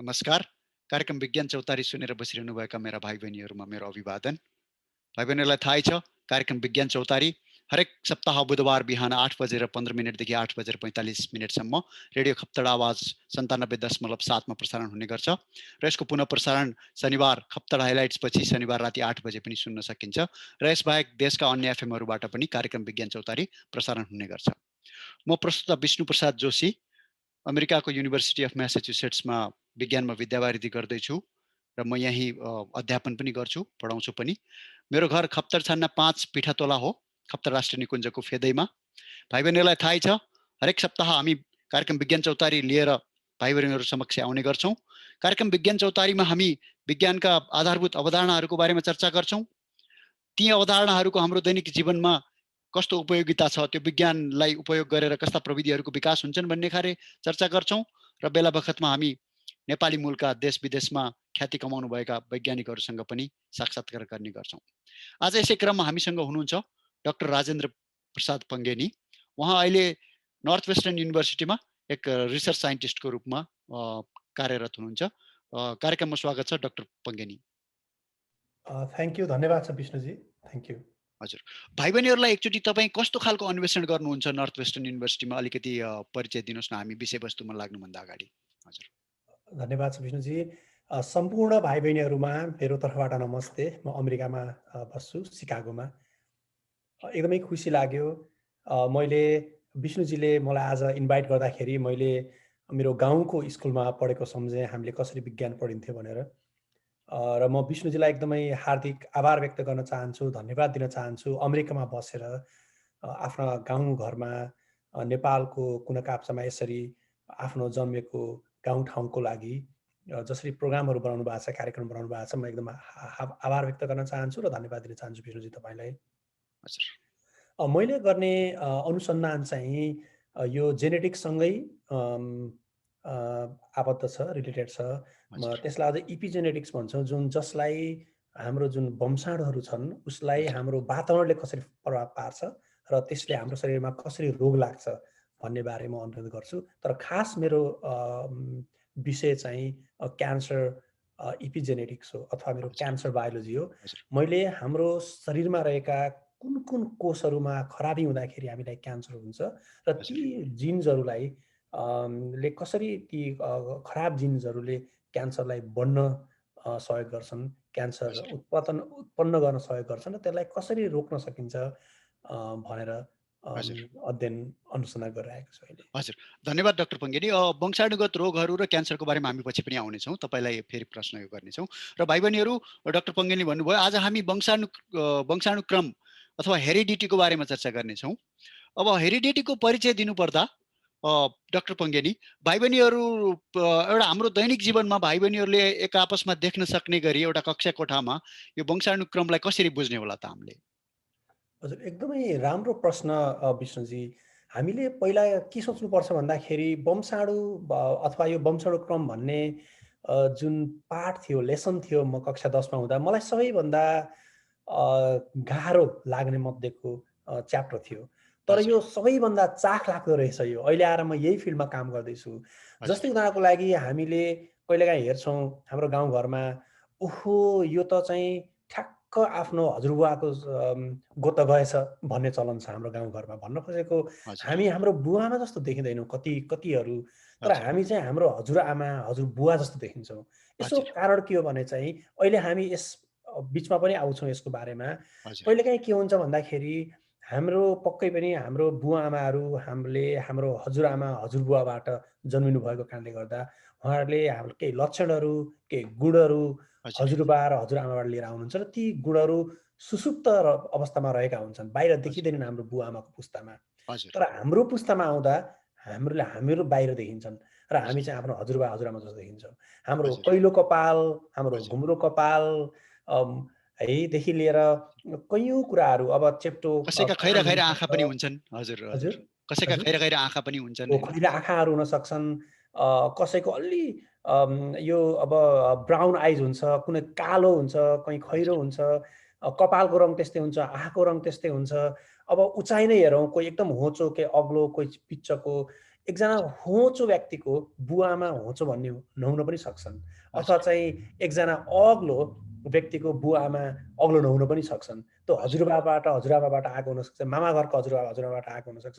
नमस्कार। कार्यक्रम विज्ञान चौतारी सुनेर बसिरहनुभएका मेरा भाइ बहिनीहरूमा मेरो अभिवादन। भाइ बहिनीहरूलाई थाहै छ, कार्यक्रम विज्ञान चौतारी हरेक सप्ताह बुधबार बिहान 8:15 देखि 8:45 रेडियो खप्तड आवाज 97.7 मा प्रसारण हुने गर्छ र यसको पुनः प्रसारण शनिबार खप्तड हाइलाइट्स पछि शनिबार राति 8 बजे पनि सुन्न सकिन्छ र यसबाहेक देशका अन्य एफएमहरूबाट पनि कार्यक्रम विज्ञान चौतारी प्रसारण हुने गर्छ। म प्रस्तुता विष्णु प्रसाद जोशी अमेरिकाको युनिभर्सिटी अफ म्यासाचुसेट्समा विज्ञानमा विद्यावारिधि गर्दैछु र म यही अध्यापन पनि गर्छु, पढाउँछु पनि। मेरो घर खप्तड छान्ना 5 पिठातोला हो, खप्तड राष्ट्रिय निकुञ्जको फेदैमा। भाइ बहिनीहरूलाई थाहै छ, हरेक सप्ताह हामी कार्यक्रम विज्ञान चौतारी लिएर भाइ बहिनीहरू समक्ष आउने गर्छौँ। कार्यक्रम विज्ञान चौतारीमा हामी विज्ञानका आधारभूत अवधारणाहरूको बारेमा चर्चा गर्छौँ। ती अवधारणाहरूको हाम्रो दैनिक जीवनमा कस्तो उपयोगिता छ, त्यो विज्ञानलाई उपयोग गरेर कस्ता प्रविधिहरूको विकास हुन्छन् भन्ने खाले चर्चा गर्छौँ र बेला बखतमा हामी नेपाली मूलका देश विदेशमा ख्याति कमाउनुभएका वैज्ञानिकहरूसँग पनि साक्षात्कार गर्ने गर्छौँ। आज यसै क्रममा हामीसँग हुनुहुन्छ डाक्टर राजेन्द्र प्रसाद पङ्गेनी। उहाँ अहिले नर्थ वेस्टर्न युनिभर्सिटीमा एक रिसर्च साइन्टिस्टको रूपमा कार्यरत हुनुहुन्छ। कार्यक्रममा स्वागत छ डाक्टर पङ्गेनी। थ्याङ्क यू, धन्यवाद छ विष्णुजी, थ्याङ्क यू। हजुर, भाइ बहिनीहरूलाई एकचोटि तपाईँ कस्तो खालको अन्वेषण गर्नुहुन्छ नर्थ वेस्टर्न युनिभर्सिटीमा, अलिकति परिचय दिनुहोस् न हामी विषयवस्तुमा लाग्नुभन्दा अगाडि। हजुर, धन्यवाद छ विष्णुजी। सम्पूर्ण भाइ बहिनीहरूमा मेरो तर्फबाट नमस्ते। म अमेरिकामा बस्छु, सिकागोमा। एकदमै खुसी लाग्यो, मैले विष्णुजीले मलाई आज इन्भाइट गर्दाखेरि मैले मेरो गाउँको स्कुलमा पढेको सम्झेँ, हामीले कसरी विज्ञान पढिन्थ्यो भनेर। र म विष्णुजीलाई एकदमै हार्दिक आभार व्यक्त गर्न चाहन्छु, धन्यवाद दिन चाहन्छु। अमेरिकामा बसेर आफ्ना गाउँ घरमा नेपालको कुना काप्चामा यसरी आफ्नो जन्मेको गाउँठाउँको लागि जसरी प्रोग्रामहरू बनाउनु भएको छ, कार्यक्रम बनाउनु भएको छ, म एकदम आभार व्यक्त गर्न चाहन्छु र धन्यवाद दिन चाहन्छु विष्णुजी तपाईँलाई। मैले गर्ने अनुसन्धान चाहिँ यो जेनेटिक्ससँगै आबद्ध छ, रिलेटेड छ। त्यसलाई अझ इपिजेनेटिक्स भन्छौँ, जसलाई हाम्रो जुन वंशाणुहरू छन् उसलाई हाम्रो वातावरणले कसरी प्रभाव पार्छ र त्यसले हाम्रो शरीरमा कसरी रोग लाग्छ भन्ने बारेमा अनुरोध गर्छु। तर खास मेरो विषय चाहिँ क्यान्सर इपिजेनेटिक्स हो अथवा मेरो क्यान्सर बायोलोजी हो। मैले हाम्रो शरीरमा रहेका कुन कुन कोषहरूमा खराबी हुँदाखेरि हामीलाई क्यान्सर हुन्छ र ती जिन्सहरूलाई ले कसरी ती खराब जिन्सहरूले क्यान्सरलाई बढ्न सहयोग गर्छन्, क्यान्सर उत्पन्न गर्न सहयोग गर्छन् र त्यसलाई कसरी रोक्न सकिन्छ भनेर अध्ययन अनुसन्धान गरिरहेको छु अहिले। हजुर, धन्यवाद डाक्टर पङ्गेनी। वंशाणुगत रोगहरू र क्यान्सरको बारेमा हामी पछि पनि आउनेछौँ, तपाईँलाई फेरि प्रश्न गर्नेछौँ। र भाइ बहिनीहरू, डाक्टर पङ्गेनी भन्नुभयो आज हामी वंशाणुक्रम अथवा हेरिडिटीको बारेमा चर्चा गर्नेछौँ। अब हेरिडिटीको परिचय दिनुपर्दा डाक्टर पङ्गेनी, भाइ बहिनीहरू एउटा हाम्रो दैनिक जीवनमा भाइ बहिनीहरूले एक आपसमा देख्न सक्ने गरी एउटा कक्षा कोठामा यो वंशाणुक्रमलाई कसरी बुझ्ने होला त हामीले? हजुर, एकदमै राम्रो प्रश्न विष्णुजी। हामीले पहिला के सोच्नुपर्छ भन्दाखेरि वंशाणु अथवा यो वंशाणुक्रम भन्ने जुन पाठ थियो, लेसन थियो म कक्षा 10मा हुँदा, मलाई सबैभन्दा गाह्रो लाग्ने मध्येको च्याप्टर थियो। तर यो सबैभन्दा चाख लाग्दो रहेछ। यो अहिले आएर म यही फिल्डमा काम गर्दैछु। जस्तै उदाहरणको लागि हामीले कहिलेकाहीँ हेर्छौँ हाम्रो गाउँघरमा, ओहो यो त चाहिँ ठ्याक्क आफ्नो हजुरबुवाको गोत गएछ भन्ने चलन छ हाम्रो गाउँघरमा। भन्न खोजेको हामी हाम्रो बुवामा जस्तो देखिँदैनौँ कतिहरू, तर हामी चाहिँ हाम्रो हजुरआमा हजुरबुवा जस्तो देखिन्छौँ। यसो कारण के हो भने चाहिँ अहिले हामी यस बिचमा पनि आउँछौँ यसको बारेमा। कहिलेकाहीँ के हुन्छ भन्दाखेरि हाम्रो पक्कै पनि हाम्रो बुवा आमाहरू हाम्रो हजुरआमा हजुरबुवाबाट जन्मिनु भएको कारणले गर्दा उहाँहरूले हाम्रो केही लक्षणहरू, केही गुणहरू हजुरबा र हजुरआमाबाट लिएर आउनुहुन्छ र ती गुणहरू सुसुप्त अवस्थामा रहेका हुन्छन्, बाहिर देखिँदैनन् हाम्रो बुवा आमाको पुस्तामा। तर हाम्रो पुस्तामा आउँदा हामीहरू बाहिर देखिन्छन् र हामी चाहिँ आफ्नो हजुरबा हजुरआमा जस्तो देखिन्छौँ। हाम्रो कैलो कपाल, हाम्रो घुम्रो कपाल देखि लिएर कैयौँ कुराहरू, अब चेप्टो, कसैका खैरा खैरा आँखा पनि हुन्छन्। हजुर हजुर, कसैका खैरा खैरा आँखा पनि हुन्छन्, खैरा आँखाहरू हुन सक्छन्। कसैको अलि यो अब ब्राउन आइज हुन्छ, कुनै कालो हुन्छ, कहीँ खैरो हुन्छ, कपालको रङ त्यस्तै हुन्छ, आँखाको रङ त्यस्तै हुन्छ। अब उचाइ नै हेरौँ, कोही एकदम होचो, कोही अग्लो, कोही पिच्चको, एकजना होचो व्यक्तिको बुवाआमा होचो भन्ने नहुन पनि सक्छन्, अथवा हजुर चाहिँ एकजना अग्लो व्यक्तिको बुवाआमा अग्लो नहुन पनि सक्छन्। त्यो हजुर हजुरबाबाट हजुरआमाबाट आएको हुनसक्छ, मामा घरको हजुरबा हजुरआमाबाट आएको हुनसक्छ।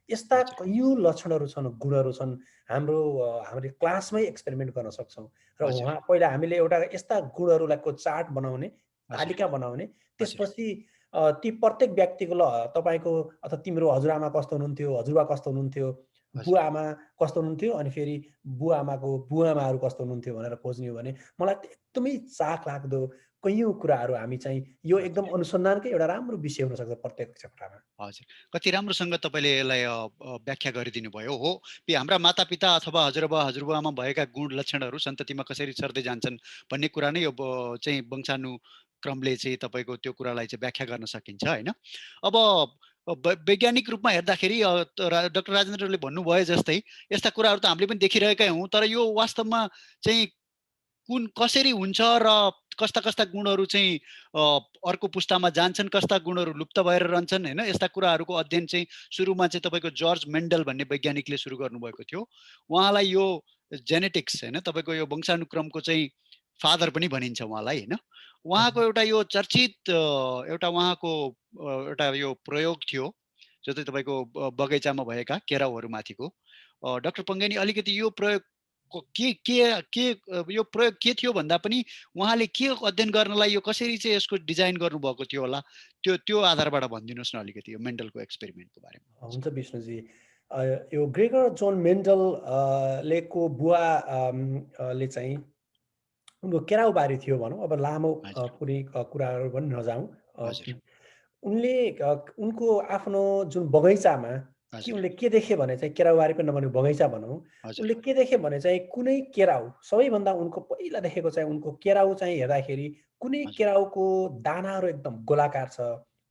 यस्ता हजुर कैयौँ लक्षणहरू छन्, गुणहरू छन्। हामीले क्लासमै एक्सपेरिमेन्ट गर्न सक्छौँ र हजुर पहिला हामीले एउटा यस्ता गुणहरूलाई को चार्ट बनाउने, हजुर तालिका बनाउने, हजुर त्यसपछि ती प्रत्येक व्यक्तिको ल तपाईँको अथवा तिम्रो हजुरआमा कस्तो हुनुहुन्थ्यो, हजुरबा कस्तो हुनुहुन्थ्यो, हजुर बुवाआमा कस्तो हुनुहुन्थ्यो, अनि फेरि बुवाआमाको बुवाआमाहरू कस्तो हुनुहुन्थ्यो भनेर खोज्ने हो भने मलाई त एकदमै चाखलाग्दो कैयौँ कुराहरू हामी चाहिँ यो एकदम हजुर अनुसन्धानकै एउटा राम्रो विषय हुनसक्छ प्रत्येक क्षेत्रमा। हजुर कति राम्रोसँग तपाईँले यसलाई व्याख्या गरिदिनु भयो हो हाम्रा मातापिता अथवा हजुरबुवामा भएका गुण लक्षणहरू सन्ततिमा कसरी सर्दै जान्छन् भन्ने कुरा नै यो चाहिँ वंशानुक्रमले चाहिँ तपाईँको त्यो कुरालाई चाहिँ व्याख्या गर्न सकिन्छ होइन। अब वैज्ञानिक रूपमा हेर्दाखेरि डाक्टर राजेन्द्रले भन्नुभयो जस्तै यस्ता कुराहरू त हामीले पनि देखिरहेकै हौँ, तर यो वास्तवमा चाहिँ कुन कसरी हुन्छ र कस्ता कस्ता गुणहरू चाहिँ अर्को पुस्तामा जान्छन्, कस्ता गुणहरू लुप्त भएर रहन्छन् होइन, यस्ता कुराहरूको अध्ययन चाहिँ सुरुमा चाहिँ तपाईँको जर्ज मेन्डल भन्ने वैज्ञानिकले सुरु गर्नुभएको थियो। उहाँलाई यो जेनेटिक्स होइन तपाईँको यो वंशानुक्रमको चाहिँ फादर पनि भनिन्छ उहाँलाई होइन। उहाँको एउटा यो चर्चित एउटा उहाँको एउटा यो प्रयोग थियो जो चाहिँ तपाईँको बगैँचामा भएका केराउहरूमाथिको। डाक्टर पङ्गेनी अलिकति यो प्रयोग के के के यो प्रयोग के थियो भन्दा पनि उहाँले के अध्ययन गर्नलाई यो कसरी चाहिँ यसको डिजाइन गर्नुभएको थियो होला, त्यो त्यो आधारबाट भनिदिनुहोस् न अलिकति यो मेन्डलको एक्सपेरिमेन्टको बारेमा। हुन्छ विष्णुजी, यो ग्रेगर जोन मेन्डल लेको बुवा ले चाहिँ उनको केराउबारी थियो भनौँ। अब लामो हजुर कुनै कुराहरू पनि नजाउँ। हजुर उनले उनको आफ्नो जुन बगैँचामा हजुर उनले के देखे भने चाहिँ, केराउबारी पनि नभने बगैँचा भनौँ, हजुर उनले के देखे भने चाहिँ कुनै केराउ सबैभन्दा उनको पहिला देखेको चाहिँ उनको केराउ चाहिँ हेर्दाखेरि कुनै हजुर केराउको दानाहरू एकदम गोलाकार छ,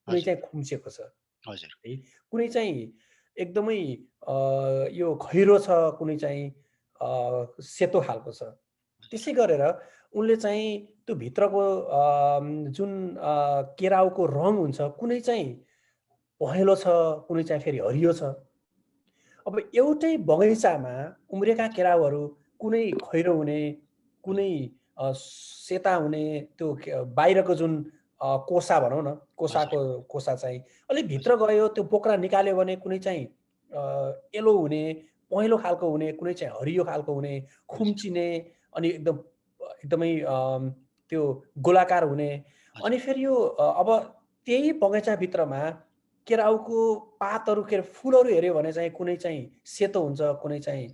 कुनै हजुर चाहिँ खुम्चिएको छ हजुर है, कुनै चाहिँ एकदमै यो खैरो छ, कुनै चाहिँ सेतो खालको छ। त्यसै गरेर उनले चाहिँ त्यो भित्रको जुन केराउको रङ हुन्छ, कुनै चाहिँ पहेँलो छ, कुनै चाहिँ फेरि हरियो छ। अब एउटै बगैँचामा उम्रेका केराउहरू कुनै खैरो हुने, कुनै सेता हुने, त्यो बाहिरको जुन कोसा भनौँ न, हजुर कोसा चाहिँ अलिक भित्र हजुर गयो, त्यो बोक्रा निकाल्यो भने कुनै चाहिँ येलो हुने, पहेँलो खालको हुने, कुनै चाहिँ हरियो खालको हुने, हजुर खुम्चिने, अनि एकदमै त्यो गोलाकार हुने। हजुर अनि फेरि यो अब त्यही बगैँचाभित्रमा केराउको पातहरू के अरे फुलहरू हेऱ्यो भने चाहिँ कुनै चाहिँ सेतो हुन्छ, कुनै चाहिँ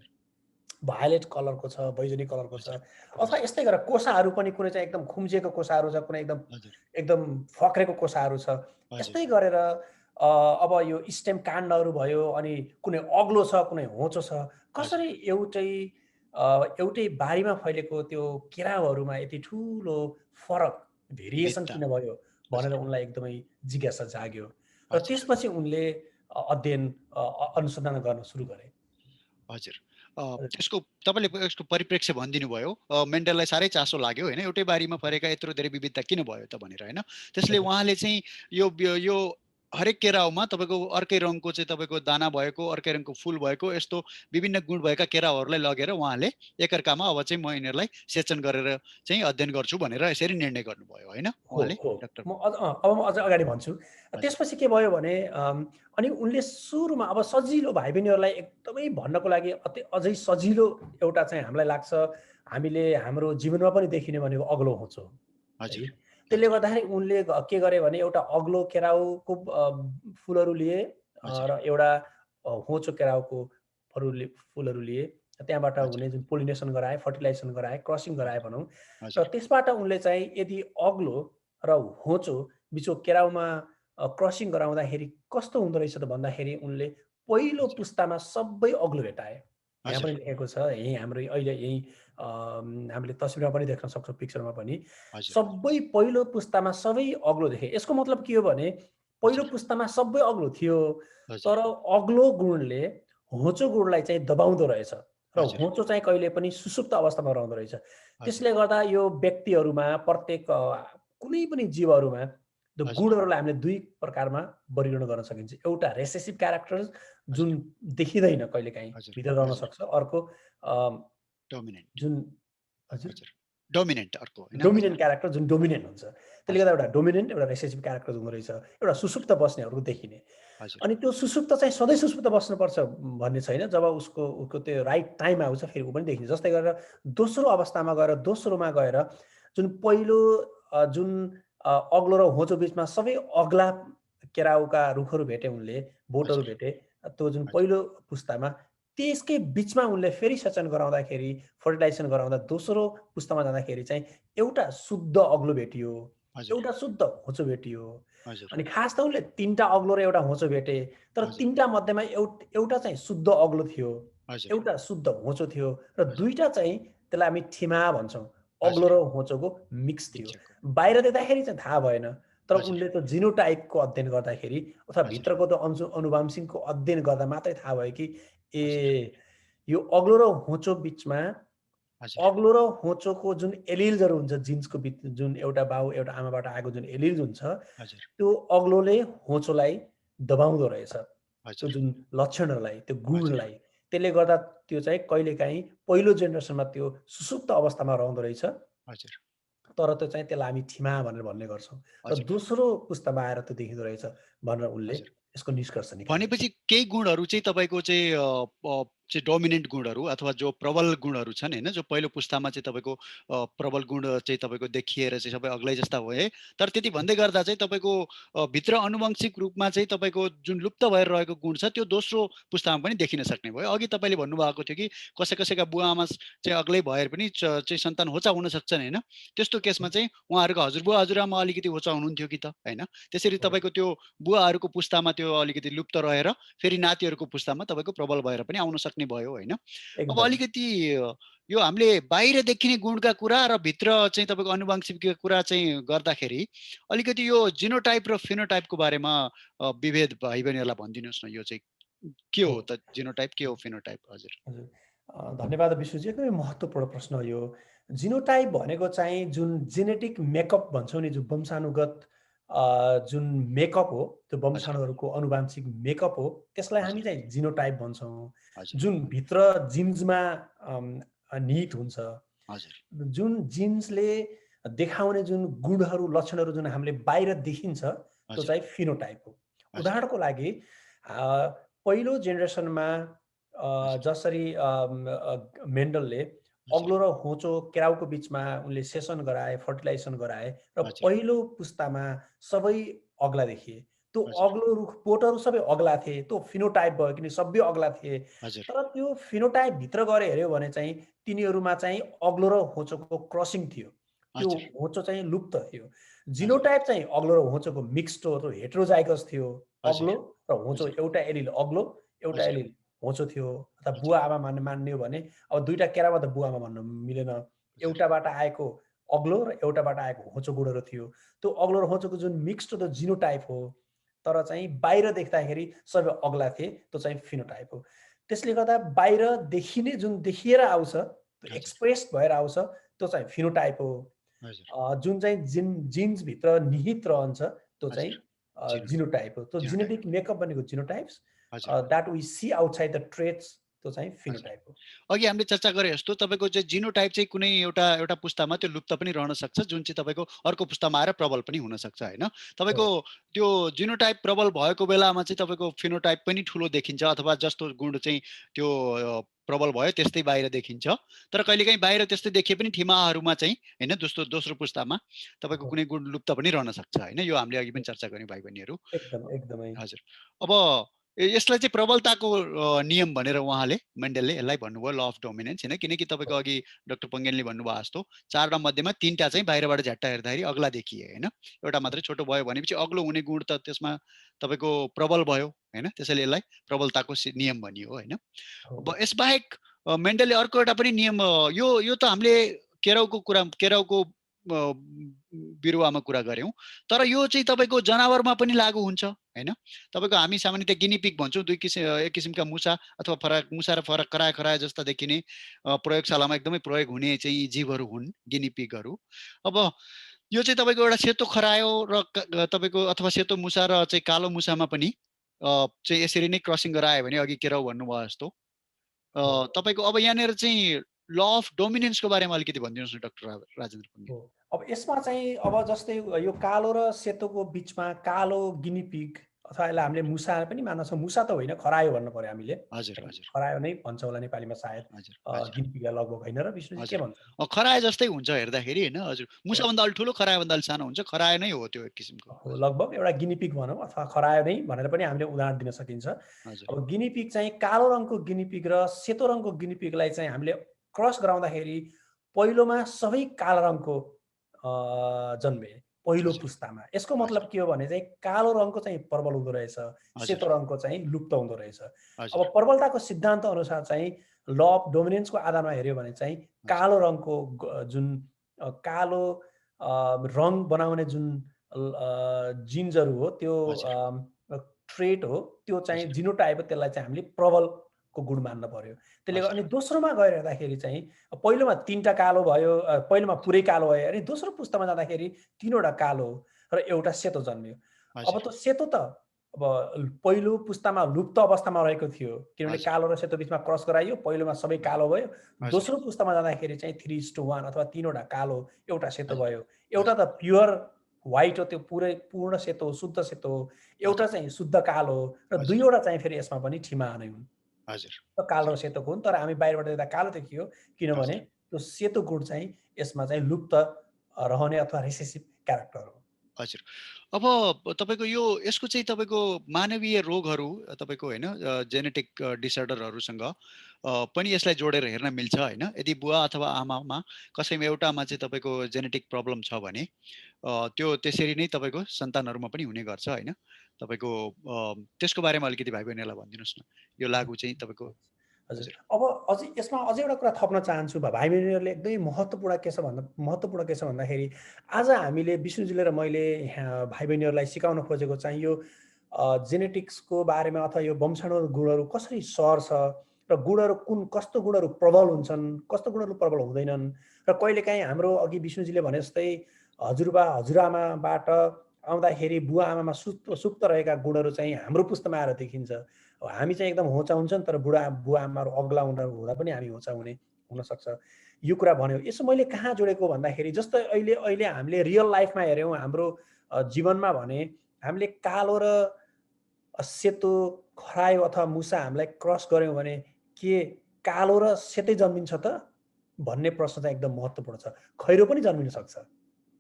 भायोलेट कलरको छ, बैजनी कलरको छ, हजुर अथवा हजुर यस्तै गरेर कोसाहरू पनि कुनै चाहिँ एकदम खुम्चिएको कोसाहरू छ, कुनै एकदम हजुर एकदम फक्रेको कोसाहरू छ। हजुर यस्तै गरेर अब यो स्टेम काण्डहरू भयो, अनि कुनै अग्लो छ, कुनै होचो छ। हजुर कसरी एउटै बारीमा फैलेको त्यो केराउहरूमा यति ठुलो फरक, भेरिएसन विविधता। किन भयो भनेर हजुर उनलाई एकदमै जिज्ञासा जाग्यो र हजुर त्यसपछि उनले अध्ययन अनुसन्धान गर्न सुरु गरे। हजुर त्यसको तपाईँले यसको परिप्रेक्ष्य भनिदिनु भयो। मेन्डललाई साह्रै चासो लाग्यो होइन, एउटै बारीमा फरेका यत्रो धेरै विविधता किन भयो त भनेर होइन। त्यसले हजुर उहाँले चाहिँ यो यो हरेक केराउमा तपाईँको अर्कै रङको चाहिँ तपाईँको दाना भएको, अर्कै रङको फुल भएको, यस्तो विभिन्न गुण भएका केराउहरूलाई लगेर उहाँले एकअर्कामा अब चाहिँ म यिनीहरूलाई सेचन गरेर चाहिँ अध्ययन गर्छु भनेर यसरी निर्णय गर्नुभयो होइन हो, उहाँले हो। डाक्टर। अब म अझ अगाडि भन्छु। हजुर त्यसपछि के भयो भने अनि उनले सुरुमा अब सजिलो भाइ बहिनीहरूलाई एकदमै भन्नको लागि अझै सजिलो एउटा चाहिँ हामीलाई लाग्छ, हामीले हाम्रो जीवनमा पनि देखिने भनेको अग्लो होचो हो, है। हजुर त्यसले हजुर गर्दाखेरि उनले के गरे भने एउटा अग्लो केराउको फुलहरू लिए हजुर र एउटा होचो केराउको फुलहरू लिए। त्यहाँबाट हजुर हुने जुन पोलिनेसन गराए, फर्टिलाइजेसन गराए, क्रसिङ गराए हजुर भनौँ। र हजुर त्यसबाट उनले चाहिँ यदि अग्लो र होचो बिचको केराउमा क्रसिङ गराउँदाखेरि कस्तो हुँदो रहेछ त भन्दाखेरि उनले पहिलो हजुर पुस्तामा सबै अग्लो भेटाए। यहाँ हजुर पनि लेखेको छ, यहीँ हाम्रो अहिले यहीँ हामीले तस्बिरमा पनि देख्न सक्छौँ, पिक्चरमा पनि। हजुर सबै पहिलो पुस्तामा सबै अग्लो देखे। यसको मतलब के हो भने पहिलो हजुर पुस्तामा सबै अग्लो थियो, हजुर तर अग्लो गुणले होचो गुणलाई चाहिँ दबाउँदो रहेछ र हजुर होचो चाहिँ कहिले पनि सुसुप्त अवस्थामा रहँदो रहेछ। हजुर त्यसले गर्दा यो व्यक्तिहरूमा प्रत्येक कुनै पनि जीवहरूमा त्यो हजुर गुणहरूलाई हामीले दुई प्रकारमा वर्गीकरण गर्न सकिन्छ। एउटा रेसेसिभ क्यारेक्टर्स जुन हजुर देखिँदैन कहिलेकाहीँ हजुर भित्र रहन हजुर सक्छ। अर्को डोमिनेन्ट जुन हजुर हजुर डोमिनेन्ट अर्को होइन हजुर डोमिनेन्ट क्यारेक्टर जुन डोमिनेन्ट हुन्छ। त्यसले गर्दा हजुर एउटा डोमिनेन्ट एउटा रेसेसिभ क्यारेक्टर हुँदो रहेछ। एउटा सुसुप्त बस्नेहरूको देखिने। हजुर अनि त्यो सुसुप्त चाहिँ सधैँ सुसुप्त बस्नुपर्छ भन्ने छैन। जब उसको त्यो राइट टाइम आउँछ फेरि ऊ पनि देखिन्छ। जस्तै गरेर दोस्रो अवस्थामा गएर दोस्रोमा गएर जुन पहिलो जुन अग्लो र होचो बिचमा सबै अग्ला केराउका रुखहरू भेटे उनले, बोटहरू हजुर भेटे। त्यो जुन हजुर पहिलो पुस्तामा त्यसकै बिचमा उनले फेरि सेचन गराउँदाखेरि, फर्टिलाइजेसन गराउँदा दोस्रो पुस्तामा जाँदाखेरि चाहिँ एउटा शुद्ध अग्लो भेटियो, हजुर एउटा शुद्ध होचो भेटियो। हजुर अनि खास त उनले ৩ टा अग्लो र एउटा होचो भेटे। तर हजुर 3 टा मध्येमा एउटा चाहिँ शुद्ध अग्लो थियो, हजुर एउटा शुद्ध होचो थियो र हजुर 2 टा चाहिँ त्यसलाई हामी ठिमा भन्छौँ। अग्लो हजुर र होचोको मिक्स थियो। मिक्सचरको बाहिर देख्दाखेरि चाहिँ थाहा भएन। तर हजुर उनले त्यो जिनोटाइपको अध्ययन गर्दाखेरि अथवा हजुर भित्रको त्यो अनुवांशिकको अध्ययन गर्दा मात्रै थाहा भयो कि हजुर ए यो अग्लो र होचो बिचमा हजुर अग्लो र होचोको जुन एलिल्सहरू हुन्छ जिन्सको बिच जुन एउटा बाउ एउटा आमाबाट आएको जुन एलिल्स हुन्छ, हजुर त्यो अग्लोले होचोलाई दबाउँदो रहेछ। त्यो हजुर जुन लक्षणहरूलाई, त्यो हजुर गुणलाई। त्यसले गर्दा त्यो चाहिँ कहिलेकाहीँ पहिलो जेनेरेसनमा त्यो सुसुप्त अवस्थामा रहँदो रहेछ। हजुर तर त्यो चाहिँ त्यसलाई हामी ठिमा भनेर भन्ने गर्छौँ। र हजुर दोस्रो पुस्तामा आएर त्यो देखिँदो रहेछ भनेर उनले हजुर यसको निष्कर्ष निकाले। भनेपछि केही गुणहरू चाहिँ तपाईँको चाहिँ चाहिँ डोमिनेन्ट गुणहरू अथवा जो प्रबल गुणहरू छन् होइन, जो पहिलो पुस्तामा चाहिँ तपाईँको प्रबल गुण चाहिँ तपाईँको देखिएर चाहिँ सबै अग्लै जस्ता भए। तर त्यति भन्दै गर्दा चाहिँ तपाईँको भित्र आनुवंशिक रूपमा चाहिँ तपाईँको जुन लुप्त भएर रहेको गुण छ त्यो दोस्रो पुस्तामा पनि देखिन सक्ने भयो। अघि तपाईँले भन्नुभएको थियो कि कसै कसैका बुवा आमा चाहिँ अग्लै भएर पनि चाहिँ सन्तान होचा हुन सक्छन् होइन। त्यस्तो केसमा चाहिँ उहाँहरूको हजुरबुवा हजुरआमा अलिकति होचा हुनुहुन्थ्यो कि त होइन। त्यसरी हो, तपाईँको त्यो बुवाहरूको पुस्तामा त्यो अलिकति लुप्त रहेर फेरि नातिहरूको पुस्तामा तपाईँको प्रबल भएर पनि आउन सक्ने भयो होइन। अब एकदम। अलिकति यो हामीले बाहिर देखिने गुणका कुरा र भित्र चाहिँ तपाईँको आनुवंशिकका कुरा चाहिँ गर्दाखेरि अलिकति यो जिनोटाइप र फिनोटाइपको बारेमा विभेद भाइ बहिनीहरूलाई भनिदिनुहोस् न। यो चाहिँ के हो, हो त जिनोटाइप, के हो फिनोटाइप? हजुर हजुर। धन्यवाद विष्णुजी। एकदमै महत्त्वपूर्ण प्रश्न हो यो। जिनोटाइप भनेको चाहिँ जुन जेनेटिक मेकअप भन्छौँ नि, जुन वंशानुगत जुन मेकअप हो, त्यो हजुर वंशाणुहरूको आनुवंशिक मेकअप हो, त्यसलाई हामी हजुर चाहिँ जिनोटाइप भन्छौँ। हजुर जुन भित्र जिन्समा निहित हुन्छ। हजुर जुन जिन्सले देखाउने जुन गुणहरू, लक्षणहरू जुन हामीले बाहिर देखिन्छ, त्यो हजुर चाहिँ फिनोटाइप हो। हजुर उदाहरणको लागि पहिलो जेनेरेसनमा हजुर जसरी मेन्डलले हजुर अग्लो र होचो केराउको बिचमा उनले सेसन गराए, फर्टिलाइजेसन गराए र हजुर पहिलो पुस्तामा सबै अग्ला देखिए। त्यो हजुर अग्लो रुख बोटहरू सबै अग्ला थिए। त्यो फिनोटाइप भयो किनकि सबै अग्ला थिए। हजुर तर त्यो फिनोटाइप भित्र गएर हेऱ्यो भने चाहिँ तिनीहरूमा चाहिँ अग्लो र होचोको क्रसिङ थियो। त्यो हजुर होचो चाहिँ लुप्त थियो। हजुर जिनोटाइप चाहिँ अग्लो र होचोको मिक्स्ड हो, हेटेरोजाइगस थियो। हजुर अग्लो र होचो हजुर एउटा एलिल अग्लो, एउटा हजुर एलिल होचो थियो। अथवा हजुर बुवा-आमा मान्ने हो भने अब 2 टा केरामा त बुवा-आमा भन्न मिलेन। हजुर एउटाबाट आएको अग्लो र एउटाबाट आएको होचो गुणहरू थियो। त्यो अग्लो र होचोको जुन मिक्स्ड त्यो जिनोटाइप हो। तर चाहिँ बाहिर देख्दाखेरि सबै अग्ला थिए, त्यो चाहिँ फिनोटाइप हो। त्यसले गर्दा बाहिर देखिने जुन देखिएर आउँछ, त्यो हजुर एक्सप्रेस भएर आउँछ, त्यो चाहिँ फिनोटाइप हो। हजुर जुन चाहिँ जिन्सभित्र निहित रहन्छ, त्यो चाहिँ हजुर जिनोटाइप जिनोटाइप हो। त्यो जिनोटाइप जेनेटिक मेकअप भनेको जिनोटाइप्स हजुर that we see outside the traits, त्यो चाहिँ हजुर फिनोटाइप हो। अघि हामीले चर्चा गरे जस्तो तपाईँको चाहिँ जिनोटाइप चाहिँ कुनै एउटा एउटा पुस्तामा त्यो लुप्त पनि रहन सक्छ, जुन चाहिँ तपाईँको अर्को पुस्तामा आएर प्रबल पनि हुन सक्छ होइन। हो, तपाईँको त्यो जिनोटाइप प्रबल भएको बेलामा चाहिँ तपाईँको फिनोटाइप पनि ठुलो देखिन्छ, अथवा जस्तो गुण चाहिँ त्यो प्रबल भयो त्यस्तै बाहिर देखिन्छ। तर कहिलेकाहीँ बाहिर त्यस्तै देखिए पनि ठिमाहरूमा चाहिँ होइन, दोस्रो दोस्रो पुस्तामा तपाईँको हो। कुनै गुण लुप्त पनि रहन सक्छ होइन। यो हामीले अघि पनि चर्चा गऱ्यौँ भाइ बहिनीहरू। एकदम, एकदमै। हजुर। अब यसलाई चाहिँ प्रबलताको नियम भनेर उहाँले मेन्डलले यसलाई भन्नुभयो, ल अफ डोमिनेन्स होइन। किनकि तपाईँको हो, अघि डाक्टर पङ्गेलले भन्नुभयो जस्तो 4 मध्येमा 3टा चाहिँ बाहिरबाट झ्याट्टा हेर्दाखेरि अग्ला देखिए होइन। एउटा मात्रै छोटो भयो भनेपछि अग्लो हुने गुण त त्यसमा तपाईँको प्रबल भयो होइन। त्यसैले यसलाई प्रबलताको नियम भनियो होइन। हो, अब यसबाहेक मेन्डलले अर्को एउटा पनि नियम यो यो त हामीले केराउको बिरुवामा कुरा गऱ्यौँ। तर यो चाहिँ तपाईँको जनावरमा पनि लागु हुन्छ होइन। तपाईँको हामी सामान्यतः गिनीपिग भन्छौँ, एक किसिमका मुसा अथवा मुसा र फरक कराए कराए जस्ता देखिने प्रयोगशालामा एकदमै प्रयोग हुने चाहिँ जीवहरू हुन् गिनीपिगहरू। अब यो चाहिँ तपाईँको एउटा सेतो खरायो र तपाईँको अथवा सेतो मुसा र चाहिँ कालो मुसामा पनि चाहिँ यसरी नै क्रसिङ गरायो भने अघि केराउ भन्नुभयो जस्तो तपाईँको अब यहाँनिर चाहिँ ल अफ डोमिनेन्सको बारेमा अलिकति भनिदिनुहोस् न डाक्टर राजेन्द्र पङ्गे। अब यसमा चाहिँ अब जस्तै यो कालो र सेतोको बिचमा कालो गिनीपिग अथवा यसलाई हामीले मुसा पनि मान्न सक्छौँ। मुसा त होइन, खरायो भन्नु पर्यो हामीले। हजुर हजुर खरायो नै भन्छ होला नेपालीमा सायद। हजुर हजुर गिनीपिगलाई लगभग होइन र विष्णुजी के हजुर भन्छ? खरायो जस्तै हुन्छ हेर्दाखेरि होइन हजुर। मुसाभन्दा अलिक ठुलो खरायोभन्दा अलिक सानो हुन्छ, खरायो नै हो त्यो एक किसिमको। लगभग एउटा गिनीपिग भनौँ अथवा खरायो नै भनेर पनि हामीले उदाहरण दिन सकिन्छ। हजुर अब गिनीपिग चाहिँ कालो रङको गिनीपिग र सेतो रङको गिनीपिगलाई चाहिँ हामीले क्रस गराउँदाखेरि पहिलोमा सबै कालो रङको जन्मे पहिलो हजुर पुस्तामा। यसको हजुर मतलब के हो भने चाहिँ कालो रङको चाहिँ प्रबल हुँदो रहेछ, हजुर सेतो रङको चाहिँ लुप्त हुँदो रहेछ। अब हजुर प्रबलताको सिद्धान्त अनुसार चाहिँ ल अफ डोमिनेन्सको आधारमा हेऱ्यो भने चाहिँ हजुर कालो रङको जुन कालो रङ बनाउने जुन जिन्सहरू हो त्यो हजुर ट्रेट हो, त्यो चाहिँ हजुर जिनोटाइप हो, त्यसलाई चाहिँ हामीले प्रबलको गुण मान्न पर्यो। त्यसले हजुर अनि दोस्रोमा गएर हेर्दाखेरि चाहिँ पहिलोमा 3टा कालो भयो, पहिलोमा पुरै कालो भयो, अनि दोस्रो पुस्तामा जाँदाखेरि 3वटा कालो र एउटा सेतो जन्मियो। अब हजुर त सेतो त अब पहिलो पुस्तामा लुप्त अवस्थामा रहेको थियो, किनभने हजुर कालो र सेतो बिचमा क्रस गराइयो, पहिलोमा सबै कालो भयो। हजुर दोस्रो पुस्तामा जाँदाखेरि चाहिँ 3:1 अथवा 3वटा कालो, एउटा सेतो हजुर भयो। एउटा त प्योर व्हाइट हो, त्यो पूर्ण सेतो हो, शुद्ध सेतो हो। एउटा हजुर चाहिँ शुद्ध कालो हो र हजुर 2वटा चाहिँ फेरि यसमा पनि ठिमा नै हुन्। हजुर त कालो र सेतोको हुन्, तर हामी बाहिरबाट देख्दा कालो देखियो, किनभने हजुर त्यो सेतो गुण चाहिँ यसमा चाहिँ लुप्त रहने अथवा रिसेसिभ क्यारेक्टर हो। हजुर। अब तपाईँको यो यसको चाहिँ तपाईँको मानवीय रोगहरू तपाईँको होइन जेनेटिक डिसअर्डरहरूसँग पनि यसलाई जोडेर हेर्न मिल्छ होइन। यदि बुवा अथवा आमामा कसैमा एउटामा चाहिँ तपाईँको जेनेटिक प्रब्लम छ भने त्यो त्यसरी नै तपाईँको सन्तानहरूमा पनि हुने गर्छ होइन। तपाईँको त्यसको बारेमा अलिकति भाइ बहिनीलाई भनिदिनुहोस् न, यो लागु चाहिँ तपाईँको। हजुर। हजुर अब अझै एउटा कुरा थप्न चाहन्छु, भाइ-बहिनीहरूले एकदमै महत्त्वपूर्ण के छ भन्दाखेरि आज हामीले विष्णुजीले र मैले यहाँ भाइ-बहिनीहरूलाई सिकाउन खोजेको चाहिँ यो जेनेटिक्सको बारेमा अथवा यो वंशाणु गुणहरू कसरी सर्छ र गुणहरू कस्तो गुणहरू प्रबल हुन्छन्, कस्तो गुणहरू प्रबल हुँदैनन् र कहिलेकाहीँ हाम्रो अघि विष्णुजीले भने जस्तै हजुरबा हजुरआमाबाट आउँदाखेरि बुवा-आमामा सुप्त रहेका गुणहरू चाहिँ हाम्रो पुस्तामा आएर देखिन्छ। हामी चाहिँ एकदम होचा हुन्छ नि, तर बुवा-आमाहरू अग्ला हुँदा पनि हामी होचा हुनसक्छ। यो कुरा भन्यो। यसो मैले कहाँ जोडेको भन्दाखेरि जस्तै अहिले अहिले हामीले रियल लाइफमा हेऱ्यौँ हाम्रो जीवनमा भने हामीले कालो र सेतो खरायो अथवा मुसा हामीलाई क्रस गऱ्यौँ भने के कालो र सेतै जन्मिन्छ त? भन्ने प्रश्न चाहिँ एकदम महत्त्वपूर्ण छ। खैरो पनि जन्मिन सक्छ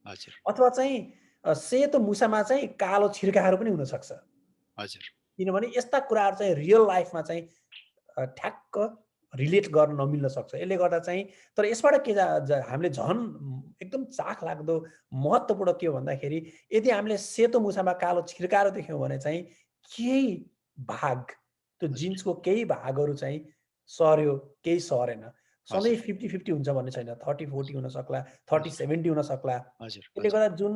हजुर अथवा चाहिँ सेतो मुसामा चाहिँ कालो छिर्काहरू पनि हुनसक्छ। हजुर किनभने यस्ता कुराहरू चाहिँ रियल लाइफमा चाहिँ ठ्याक्क रिलेट गर्न नमिल्न सक्छ। यसले गर्दा चाहिँ तर यसबाट के हामीले झन् एकदम चाख लाग्दो महत्त्वपूर्ण के हो भन्दाखेरि यदि हामीले सेतो मुसामा कालो छिर्काएर देख्यौँ भने चाहिँ केही भाग, त्यो हजुर जिन्सको केही भागहरू चाहिँ सर्यो, केही सरेन। सधैँ हजुर 50-50 हुन्छ भन्ने छैन। 30-40 हुन सक्ला, हजुर 30-70 हुन सक्ला। हजुर त्यसले हजुर गर्दा जुन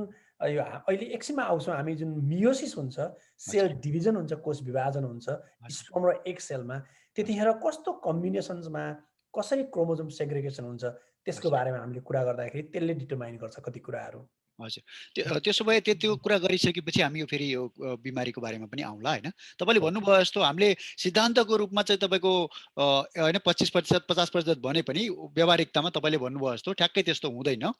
यो अहिले एकछिनमा आउँछौँ हामी, जुन मियोसिस हुन्छ, सेल हजुर डिभिजन हुन्छ, कोष विभाजन हुन्छ हजुर स्पर्म र एग सेलमा, त्यतिखेर कस्तो कम्बिनेसन्समा कसरी क्रोमोजोम सेग्रिगेसन हुन्छ त्यसको हजुर बारेमा हामीले कुरा गर्दाखेरि त्यसले डिटरमाइन गर्छ कति कुराहरू। हजुर त्यसो भए त्यो कुरा गरिसकेपछि हामी यो फेरि यो बिमारीको बारेमा पनि आउँला होइन। तपाईँले हो, भन्नुभयो जस्तो हामीले सिद्धान्तको रूपमा चाहिँ तपाईँको होइन 25% 50% भने पनि व्यावहारिकतामा तपाईँले भन्नुभयो जस्तो ठ्याक्कै त्यस्तो हुँदैन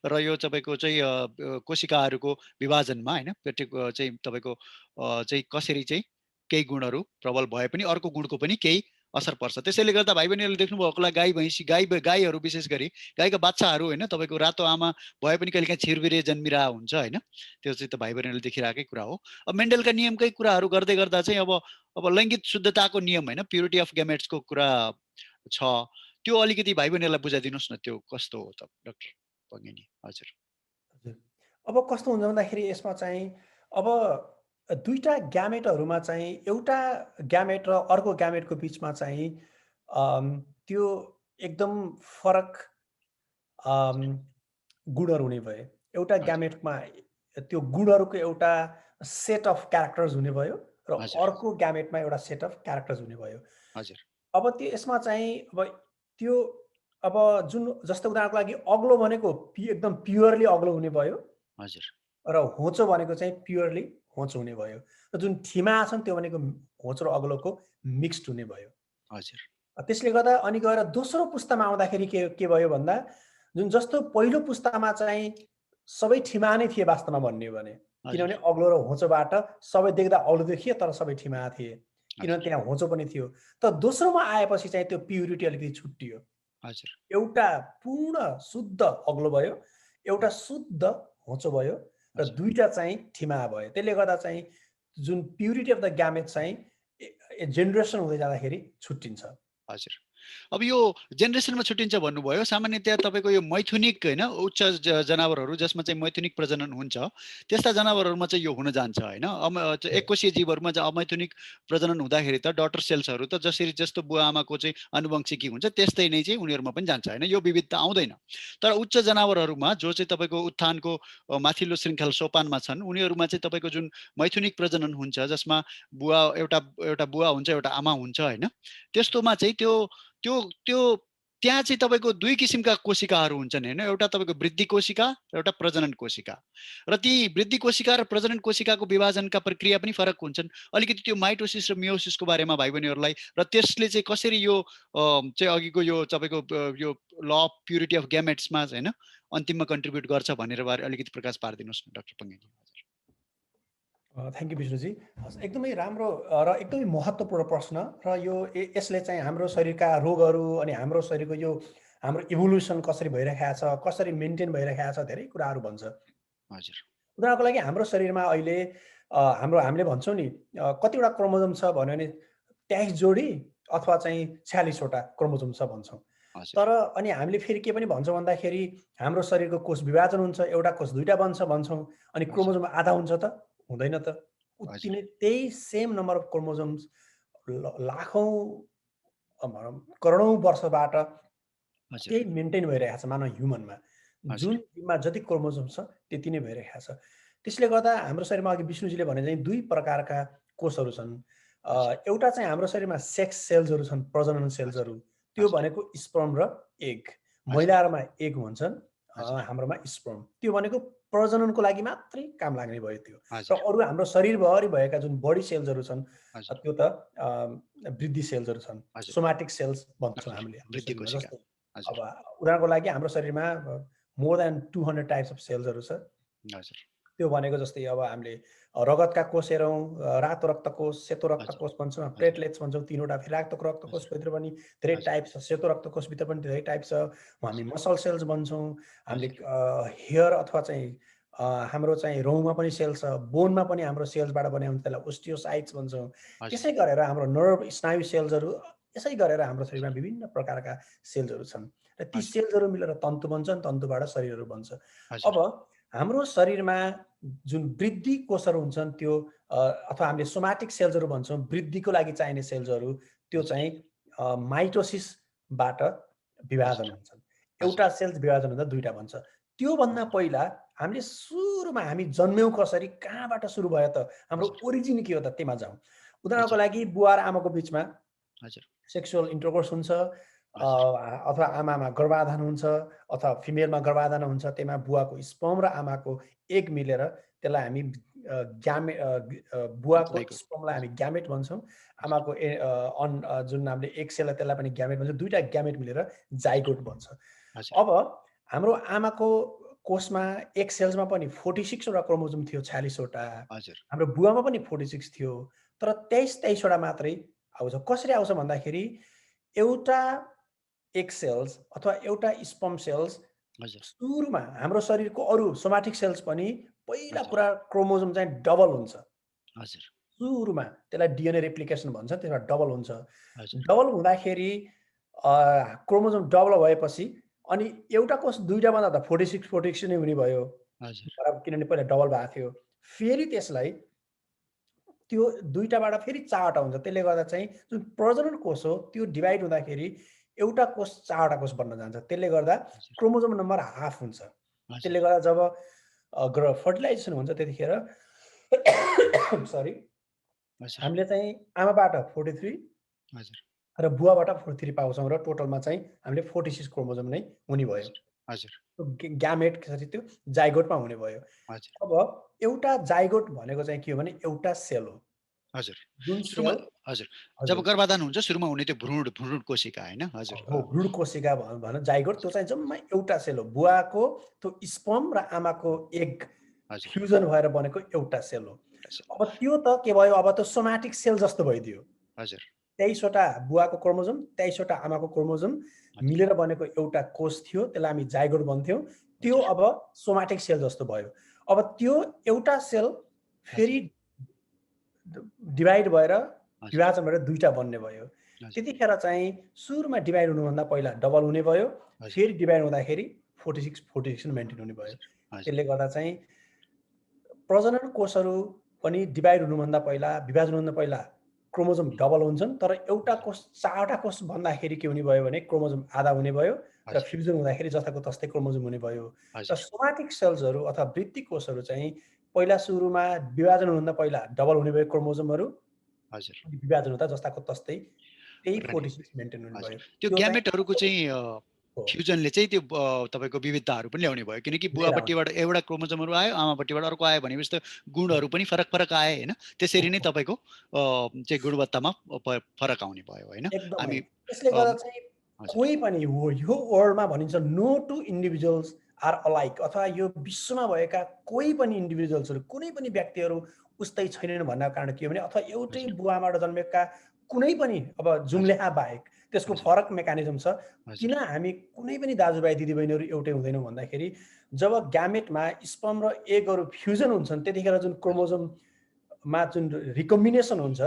र यो तपाईँको चाहिँ कोशिकाहरूको विभाजनमा होइन चाहिँ तपाईँको चाहिँ कसरी चाहिँ केही गुणहरू प्रबल भए पनि अर्को गुणको पनि केही असर पर्छ। त्यसैले गर्दा भाइ बहिनीहरूले देख्नुभयो होला गाई भैँसी गाईहरू विशेष गरी गाईका बाच्छाहरू होइन तपाईँको रातो आमा भए पनि कहिलेकाहीँ छिरबिरे जन्मिरहेको हुन्छ होइन। त्यो चाहिँ त भाइ बहिनीहरूले देखिरहेकै कुरा हो। अब मेन्डलका नियमकै कुराहरू गर्दै गर्दा चाहिँ अब लैङ्गिक शुद्धताको नियम होइन, प्युरिटी अफ ग्यामेट्सको कुरा छ, त्यो अलिकति भाइ बहिनीहरूलाई बुझाइदिनुहोस् न, त्यो कस्तो हो त डाक्टर पङ्गेनी? हजुर हजुर। अब कस्तो हुन्छ भन्दाखेरि यसमा चाहिँ अब 2टा ग्यामेटहरूमा चाहिँ एउटा ग्यामेट र अर्को ग्यामेटको बिचमा चाहिँ त्यो एकदम फरक गुणहरू हुने भए। एउटा हजुर ग्यामेटमा त्यो गुणहरूको एउटा सेट अफ क्यारेक्टर्स हुने भयो र हजुर अर्को ग्यामेटमा एउटा सेट अफ क्यारेक्टर्स हुने भयो। हजुर अब त्यो यसमा चाहिँ अब त्यो अब जुन जस्तो उदाहरणको लागि अग्लो भनेको एकदम प्योरली अग्लो हुने भयो हजुर र होचो भनेको चाहिँ प्योरली होचो हुने भयो र जुन ठिमा छन् त्यो भनेको होचो र अग्लोको मिक्स्ड हुने भयो। हजुर त्यसले गर्दा अनि गएर दोस्रो पुस्तामा आउँदाखेरि के भयो भन्दा जुन जस्तो पहिलो पुस्तामा चाहिँ सबै ठिमा नै थिए वास्तवमा भन्ने हो भने, किनभने हजुर अग्लो र होचोबाट सबै देख्दा अग्लो देखिए तर सबै ठिमा थिए, किनभने हजुर त्यहाँ होचो पनि थियो। तर दोस्रोमा आएपछि चाहिँ त्यो प्युरिटी अलिकति छुट्टियो। हजुर एउटा पूर्ण शुद्ध अग्लो भयो, एउटा शुद्ध होचो भयो र हजुर दुईटा चाहिँ ठिमा भयो। त्यसले गर्दा चाहिँ जुन प्युरिटी अफ द ग्यामेट चाहिँ जेनेरेसन हुँदै जाँदाखेरि छुट्टिन्छ। हजुर अब यो जेनेरेसनमा छुट्टिन्छ भन्नुभयो। सामान्यतया तपाईँको यो मैथुनिक होइन उच्च जनावरहरू जसमा चाहिँ मैथुनिक प्रजनन हुन्छ त्यस्ता जनावरहरूमा चाहिँ यो हुन जान्छ होइन। एककोषीय जीवहरूमा चाहिँ अमैथुनिक प्रजनन हुँदाखेरि त डटर सेल्सहरू त जसरी जस्तो बुवा आमाको चाहिँ आनुवंशिकी हुन्छ त्यस्तै नै चाहिँ उनीहरूमा पनि जान्छ होइन, यो विविधता आउँदैन। तर उच्च जनावरहरूमा जो चाहिँ तपाईँको उत्थानको माथिल्लो श्रृङ्खला सोपानमा छन् उनीहरूमा चाहिँ तपाईँको जुन मैथुनिक प्रजनन हुन्छ जसमा बुवा एउटा एउटा बुवा हुन्छ एउटा आमा हुन्छ होइन, त्यस्तोमा चाहिँ त्यो त्यो त्यो त्यहाँ चाहिँ तपाईँको दुई किसिमका कोशिकाहरू हुन्छन् होइन, एउटा तपाईँको वृद्धि कोशिका र एउटा प्रजनन कोशिका। र ती वृद्धि कोशिका र प्रजनन कोशिकाको विभाजनका प्रक्रिया पनि फरक हुन्छन्। अलिकति त्यो माइटोसिस र मियोसिसको बारेमा भाइ बहिनीहरूलाई र त्यसले चाहिँ कसरी यो चाहिँ अघिको यो तपाईँको यो ल अफ प्युरिटी अफ ग्यामेट्समा होइन अन्तिममा कन्ट्रिब्युट गर्छ भनेर बारे अलिकति प्रकाश पारिदिनुहोस् न doctor Pangeni. Thank you Vishnuji. एकदमै राम्रो र एकदमै महत्त्वपूर्ण प्रश्न र यो यसले चाहिँ हाम्रो शरीरका रोगहरू अनि हाम्रो शरीरको यो हाम्रो इभोल्युसन कसरी भइरहेको छ, कसरी मेन्टेन भइरहेको छ, धेरै कुराहरू भन्छ। हजुर उदाहरणको लागि हाम्रो शरीरमा अहिले हामीले भन्छौँ नि कतिवटा क्रोमोजोम छ भन्यो भने 23 जोडी अथवा चाहिँ 46वटा क्रोमोजोम छ भन्छौँ। हजुर तर अनि हामीले फेरि के पनि भन्छौँ भन्दाखेरि हाम्रो शरीरको कोष विभाजन हुन्छ, एउटा कोष दुईटा बन्छ भन्छौँ, अनि हजुर क्रोमोजोम आधा हुन्छ त? हुँदैन त। उति हजुर नै त्यही सेम नम्बर अफ क्रोमोजोम्स लाखौँ भनौँ करोडौँ वर्षबाट हजुर त्यही मेन्टेन भइरहेको छ मानव ह्युमनमा। जुन हजुर जिनमा जति क्रोमोजोम छ त्यति नै भइरहेको छ। त्यसले गर्दा हाम्रो शरीरमा अघि विष्णुजीले भने चाहिँ 2 प्रकारका कोषहरू छन्। हजुर एउटा चाहिँ हाम्रो शरीरमा सेक्स सेल्सहरू छन्, प्रजनन हजुर सेल्सहरू। त्यो हजुर भनेको स्पर्म र एग। हजुर महिलाहरूमा एग हुन्छन्, हजुर हाम्रोमा स्पर्म। त्यो भनेको प्रजननको लागि मात्रै काम लाग्ने भयो त्यो। र हजुर अरू हाम्रो शरीरभरि भएका जुन बडी सेल्सहरू छन् हजुर त्यो त वृद्धि सेल्सहरू छन्। हजुर सोमाटिक सेल्स भन्छौँ हजुर हामीले हाम्रो वृद्धि शरीरमा। कोशिका जस्तै अब हजुर उदाहरणको लागि हाम्रो शरीरमा मोर देन 200 टाइप्स अफ सेल्सहरू छ। हजुर त्यो भनेको जस्तै अब हामीले रगतका कोष हेरौँ, रातो रक्तकोष, सेतो हजुर रक्तकोष भन्छौँ, हजुर प्लेटलेट्स भन्छौँ 3वटा। फेरि रातो हजुर रक्तकोषभित्र पनि धेरै हजुर टाइप छ, सेतो रक्तकोषभित्र पनि धेरै टाइप छ। हामी हजुर मसल सेल्स भन्छौँ, हामीले हजुर हेयर अथवा चाहिँ हाम्रो चाहिँ रौँमा पनि सेल छ, बोनमा पनि हाम्रो सेल्सबाट बनेको हुन्छ, त्यसलाई ओस्टियोसाइट्स भन्छौँ। हजुर त्यसै गरेर हाम्रो नर्भ स्नायु सेल्सहरू, यसै गरेर हाम्रो शरीरमा विभिन्न प्रकारका सेल्सहरू छन् र ती हजुर सेल्सहरू मिलेर तन्तु बन्छन्, तन्तुबाट शरीरहरू बन्छ। हजुर अब हाम्रो शरीरमा जुन वृद्धि कोषहरू हुन्छन् त्यो अथवा हामीले सोमाटिक सेल्सहरू भन्छौँ, वृद्धिको लागि चाहिने सेल्सहरू, त्यो हजुर चाहिँ माइटोसिसबाट विभाजन हजुर हुन्छन्। हजुर एउटा सेल्स विभाजन हुँदा दुईटा बन्छ। त्योभन्दा हजुर पहिला हामीले सुरुमा हामी जन्म्यौँ कसरी, कहाँबाट सुरु भयो त, हाम्रो हजुर ओरिजिन के हो त, त्यहीमा जाउँ। उदाहरणको हजुर लागि बुवा र आमाको बिचमा हजुर सेक्सुअल इन्टरकोर्स हुन्छ, हजुर अथवा आमामा गर्भाधान हुन्छ अथवा फिमेलमा गर्भाधान हुन्छ। त्यसमा बुवाको स्पर्म र आमाको एग मिलेर त्यसलाई हामी बुवाको जाइगोट स्पर्मलाई हामी ग्यामेट भन्छौँ। हजुर आमाको जुन हामीले एग सेललाई त्यसलाई पनि ग्यामेट भन्छौँ। दुईटा ग्यामेट मिलेर जाइगोट बन्छ। हजुर अब हाम्रो आमाको कोषमा एग सेल्समा पनि 46 वटा क्रोमोजोम थियो, 46 वटा। हजुर हाम्रो बुवामा पनि 46 थियो, तर 23 वटा मात्रै आउँछ। कसरी आउँछ भन्दाखेरि एउटा एग सेल्स अथवा एउटा स्पर्म सेल्स हजुर सुरुमा हाम्रो शरीरको अरू सोमाटिक सेल्स पनि पहिला हजुर कुरा क्रोमोजोम चाहिँ डबल हुन्छ। हजुर सुरुमा त्यसलाई डिएनए रेप्लिकेसन भन्छ, त्यसमा डबल हुन्छ। हजुर डबल हुँदाखेरि क्रोमोजोम डबल भएपछि अनि एउटा कोष दुईटा भन्दा त 46 नै हुने भयो, हजुर बराबर, किनभने पहिला डबल भएको थियो। फेरि त्यसलाई त्यो दुईटाबाट फेरि 4वटा हुन्छ। त्यसले गर्दा चाहिँ जुन प्रजनन कोष हो त्यो डिभाइड हुँदाखेरि एउटा कोष 4वटा कोष बन्न जान्छ। त्यसले गर्दा हजुर क्रोमोजोम नम्बर हाफ हुन्छ। हजुर त्यसले गर्दा जब फर्टिलाइजेसन हुन्छ त्यतिखेर सरी, हजुर हामीले चाहिँ आमाबाट 43 हजुर र बुवाबाट 43 पाउँछौँ र टोटलमा चाहिँ हामीले 46 क्रोमोजोम नै हुने भयो। हजुर ग्यामेट कसरी त्यो जाइगोटमा हुने भयो। हजुर अब एउटा जाइगोट भनेको चाहिँ के हो भने एउटा सेल हो। हजुर जुन सुरुमा सेल हजुर जब हजुर गर्भाधान हुन्छ सुरुमा हुने त्यो भ्रूण कोशिका होइन हजुर हो भ्रूण कोशिका भन जाइगोट त्यो चाहिँ जम्मा एउटा सेल हो। बुवाको त्यो स्पर्म र आमाको एग हजुर फ्युजन भएर बनेको एउटा सेल हो। हजुर अब त्यो त के भयो, अब त्यो सोमाटिक सेल जस्तो भइदियो। हजुर 23वटा बुवाको क्रोमोजोम 23वटा आमाको क्रोमोजोम हजुर मिलेर बनेको एउटा कोष थियो, त्यसलाई हामी जाइगोट भन्थ्यौँ। त्यो हजुर अब सोमाटिक सेल जस्तो भयो। अब त्यो एउटा सेल हजुर फेरि डिभाइड भएर हजुर विभाजन भएर दुईटा बन्ने भयो। हजुर त्यतिखेर चाहिँ सुरुमा डिभाइड हुनुभन्दा पहिला डबल हुने भयो, हजुर फेरि डिभाइड हुँदाखेरि 46 मेन्टेन हुने भयो। हजुर हजुर त्यसले गर्दा चाहिँ प्रजनन कोषहरू पनि डिभाइड हुनुभन्दा पहिला, विभाजन हुनुभन्दा पहिला क्रोमोजोम डबल हुन्छन्, तर एउटा कोष 4वटा कोष भन्दाखेरि के हुने भयो भने क्रोमोजोम आधा हुने भयो र हजुर फ्युजन हुँदाखेरि जस्ताको तस्तै क्रोमोजोम हुने भयो। र हजुर सोमाटिक सेल्सहरू अथवा वृत्ति कोषहरू चाहिँ पहिला सुरुमा विभाजन हुनुभन्दा पहिला डबल हुने भयो क्रोमोजोमहरू, हजुर अनि विभाजन हुँदा जस्ताको तस्तै त्यही रहने 46 मेन्टेन हुने हजुर भयो। त्यो त्यो चाहिँ ग्यामेटहरूको चाहिँ हो फ्युजनले चाहिँ त्यो तपाईँको विविधताहरू पनि ल्याउने भयो किनकि लिएर आउने। बुवापट्टिबाट एउटा क्रोमोजोमहरू आयो आमापट्टिबाट अर्को आयो भनेपछि त गुणहरू पनि फरक फरक आए होइन त्यसरी नै तपाईँको चाहिँ गुणवत्तामा फरक आउने भयो होइन एकदमै। हामी त्यसले गर्दा चाहिँ हजुर कोही पनि हो यो वर्ल्डमा भनिन्छ no two individuals are alike, अथवा यो विश्वमा भएका कोही पनि इन्डिभिजुअल्सहरू कुनै पनि व्यक्तिहरू उस्तै छैनन् भन्नको कारण के हो भने, अथवा एउटै हजुर बुवाबाट जन्मेका कुनै पनि अब हजुर जुम्ल्याहा बाहेक त्यसको हजुर फरक मेकानिजम छ। हजुर किन हामी कुनै पनि दाजुभाइ दिदीबहिनीहरू एउटै हुँदैनौँ भन्दाखेरि जब ग्यामेटमा स्पर्म र एगहरू फ्युजन हुन्छन् त्यतिखेर जुन क्रोमोजोममा जुन रिकम्बिनेसन हुन्छ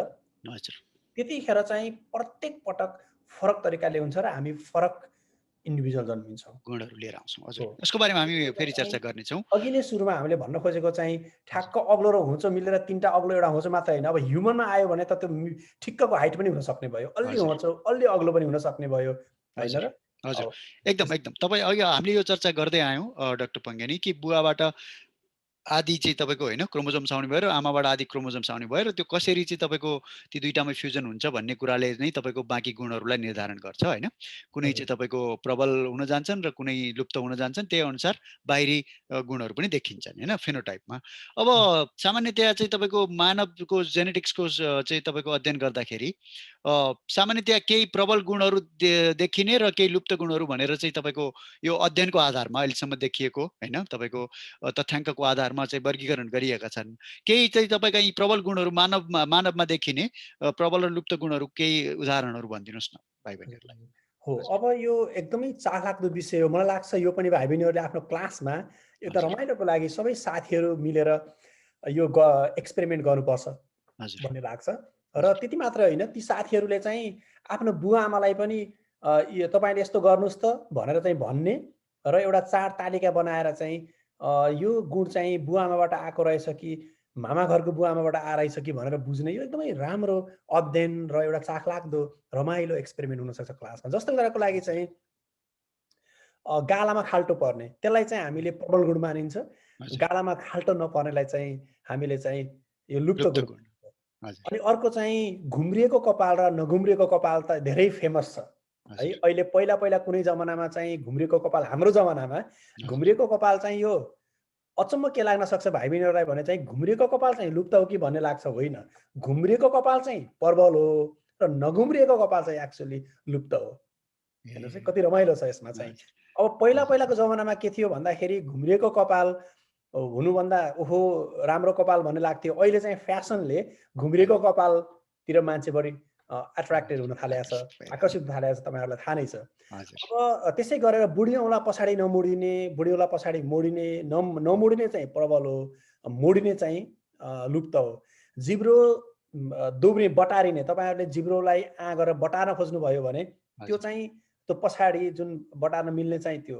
हजुर त्यतिखेर चाहिँ प्रत्येक पटक फरक तरिकाले हुन्छ र हामी फरक इन्डिभिजुअल जन्मिन्छौँ। गुणहरू लिएर आउँछौँ हजुर हो। यसको बारेमा हामी त्यसले गर्दा फेरि चाहिँ चर्चा गर्नेछौँ अघि नै सुरुमा हामीले भन्न खोजेको चाहिँ हजुर ठ्याक्क अग्लो र होचो मिलेर 3टा अग्लो एउटा होचो मात्र होइन, अब ह्युमनमा आयो भने त त्यो ठिक्कको हाइट पनि हुन सक्ने भयो, अलि हजुर होचो अलि अग्लो पनि हुन सक्ने भयो होइन हजुर र? हजुर अब एकदम एकदम तपाईँ अघि हामीले यो चर्चा गर्दै आयौँ डाक्टर पङ्गेनी कि बुवाबाट आदि चाहिँ तपाईँको होइन क्रोमोजोम्स आउने भयो र आमाबाट आदि क्रोमोजोम्स आउने भयो र त्यो कसरी चाहिँ तपाईँको ती दुइटामा फ्युजन हुन्छ भन्ने कुराले नै तपाईँको बाँकी गुणहरूलाई निर्धारण गर्छ होइन कुनै हजुर चाहिँ तपाईँको प्रबल हुन जान्छन् र कुनै लुप्त हुन जान्छन् त्यही अनुसार बाहिरी गुणहरू पनि देखिन्छन् होइन फेनोटाइपमा अब सामान्यतया चाहिँ तपाईँको मानवको जेनेटिक्सको चाहिँ तपाईँको अध्ययन गर्दाखेरि सामान्यतया केही प्रबल गुणहरू देखिने र केही लुप्त गुणहरू भनेर चाहिँ तपाईँको यो अध्ययनको आधारमा अहिलेसम्म देखिएको होइन तपाईँको तथ्याङ्कको आधारमा चाहिँ वर्गीकरण गरिएका छन् केही चाहिँ तपाईँका यी प्रबल गुणहरू मानवमा देखिने प्रबल र लुप्त गुणहरू केही उदाहरणहरू भनिदिनुहोस् न भाइ बहिनीहरूलाई हो, हजुर अब यो एकदमै चाखलाग्दो विषय हो। मलाई लाग्छ यो पनि भाइ बहिनीहरूले आफ्नो क्लासमा एउटा हजुर रमाइलोको लागि सबै साथीहरू मिलेर यो एक्सपेरिमेन्ट गर्नुपर्छ हजुर भन्ने लाग्छ। र हजुर त्यति मात्र होइन, ती साथीहरूले चाहिँ आफ्नो बुवा आमालाई पनि यो तपाईँले यस्तो गर्नुहोस् त भनेर चाहिँ भन्ने र एउटा चार्ट तालिका बनाएर चाहिँ यो गुण चाहिँ बुवा आमाबाट आएको रहेछ कि मामा घरको बुवा आमाबाट आएछ कि भनेर बुझ्ने यो एकदमै राम्रो अध्ययन र एउटा चाखलाग्दो रमाइलो एक्सपेरिमेन्ट हुनसक्छ क्लासमा। जस्तो कुराको लागि चाहिँ गालामा खाल्टो पर्ने त्यसलाई चाहिँ हामीले प्रबल गुण मानिन्छ, हजुर गालामा खाल्टो नपर्नेलाई चाहिँ हामीले चाहिँ यो लुप्त लुप्त गुण। गुण हजुर अनि अर्को चाहिँ घुम्रिएको कपाल र नघुम्रिएको कपाल त धेरै फेमस छ है। हजुर अहिले पहिला पहिला कुनै जमानामा चाहिँ घुम्रिएको कपाल, हाम्रो जमानामा हजुर घुम्रिएको कपाल चाहिँ यो अचम्म के लाग्न सक्छ भाइ बहिनीहरूलाई भने चाहिँ घुम्रिएको कपाल चाहिँ लुप्त हो कि भन्ने लाग्छ, होइन। घुम्रिएको कपाल चाहिँ प्रबल हो र नघुम्रिएको कपाल चाहिँ एक्चुअली लुप्त हो। हेर्नुहोस् है ए कति रमाइलो छ यसमा चाहिँ। हजुर अब पहिला हजुर पहिलाको जमानामा के थियो भन्दाखेरि घुम्रिएको कपाल हुनुभन्दा ओहो राम्रो कपाल भन्ने लाग्थ्यो। अहिले चाहिँ फ्यासनले घुम्रिएको कपालतिर मान्छे बढी एट्र्याक्टेड हुन थालेको छ, आकर्षित भइरहेको छ आकर्षित हुन थालेको छ, तपाईँहरूलाई थाहा नै छ। हजुर अब त्यसै गरेर बुढी औँला पछाडि नमुडिने, बुढी औँला पछाडि मोडिने, नमुडिने चाहिँ प्रबल हो, मोडिने चाहिँ लुप्त हो। जिब्रो दोब्रिने बटारिने, तपाईँहरूले जिब्रोलाई गरेर बटार्न खोज्नुभयो भने त्यो हजुर चाहिँ त्यो पछाडि जुन बटार्न मिल्ने चाहिँ त्यो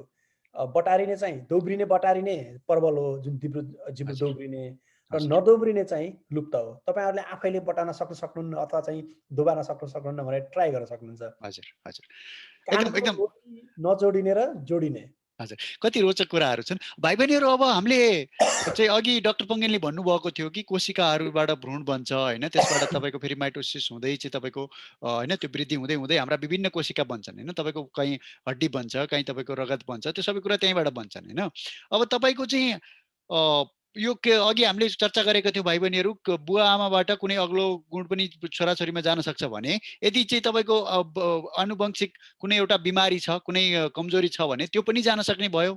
बटारिने चाहिँ दोब्रिने बटारिने प्रबल हो, जुन जिब्रो हजुर दोब्रिने र हजुर नदोब्रिने चाहिँ लुप्त हो। तपाईँहरूले आफैले बटार्न सक्नुहुन्न अथवा चाहिँ दोबार्न सक्नुहुन्न भनेर ट्राई गर्न सक्नुहुन्छ। हजुर हजुर एकदम कानको एकदम लोटी नजोडिने र जोडिने, हजुर, कति रोचक कुराहरू छन्। भाइ बहिनीहरू, अब हामीले चाहिँ अघि डाक्टर पङ्गेलले भन्नुभएको थियो कि कोशिकाहरूबाट भ्रूण बन्छ होइन, त्यसबाट तपाईँको फेरि माइटोसिस हुँदै चाहिँ तपाईँको होइन त्यो वृद्धि हुँदै हुँदै हाम्रा विभिन्न कोशिका बन्छन् होइन, तपाईँको कहीँ हड्डी बन्छ, कहीँ तपाईँको रगत बन्छ, त्यो सबै कुरा त्यहीँबाट बन्छन् होइन। अब तपाईँको चाहिँ यो के अघि हामीले चर्चा गरेका थियौँ भाइ बहिनीहरू, बुवा आमाबाट कुनै अग्लो गुण पनि छोराछोरीमा जान सक्छ भने, यदि चाहिँ तपाईँको आनुवंशिक कुनै एउटा बिमारी छ, कुनै कमजोरी छ भने त्यो पनि जान सक्ने भयो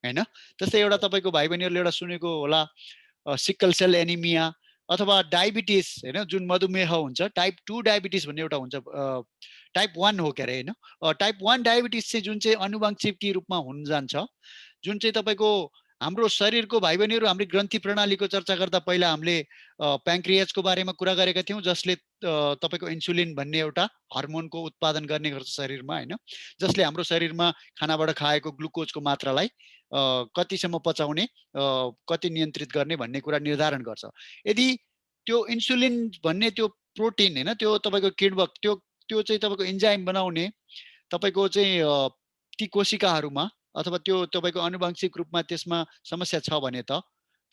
होइन। जस्तै एउटा तपाईँको भाइ बहिनीहरूले एउटा सुनेको होला सिकल सेल एनिमिया अथवा डायबिटिस होइन, जुन मधुमेह हुन्छ, टाइप 2 डायबिटिस भन्ने एउटा हुन्छ, टाइप 1 हो के अरे होइन। टाइप 1 डायबिटिस चाहिँ जुन चाहिँ आनुवंशिक रूपमा हुन जान्छ, जुन चाहिँ तपाईँको हाम्रो शरीरको भाइ बहिनीहरू, हाम्रो ग्रन्थि प्रणालीको चर्चा गर्दा पहिला हामीले प्याङ्क्रियाजको बारेमा कुरा गरेका थियौँ, जसले तपाईँको इन्सुलिन भन्ने एउटा हर्मोनको उत्पादन गर्ने गर्छ शरीरमा होइन, जसले हाम्रो शरीरमा खानाबाट खाएको ग्लुकोजको मात्रालाई कतिसम्म पचाउने, कति नियन्त्रित गर्ने भन्ने कुरा निर्धारण गर्छ। यदि त्यो इन्सुलिन भन्ने त्यो प्रोटिन होइन, त्यो तपाईँको किण्वक, त्यो चाहिँ तपाईँको इन्जाइम बनाउने तपाईँको चाहिँ ती कोशिकाहरूमा अथवा त्यो तपाईँको आनुवंशिक रूपमा त्यसमा समस्या छ भने त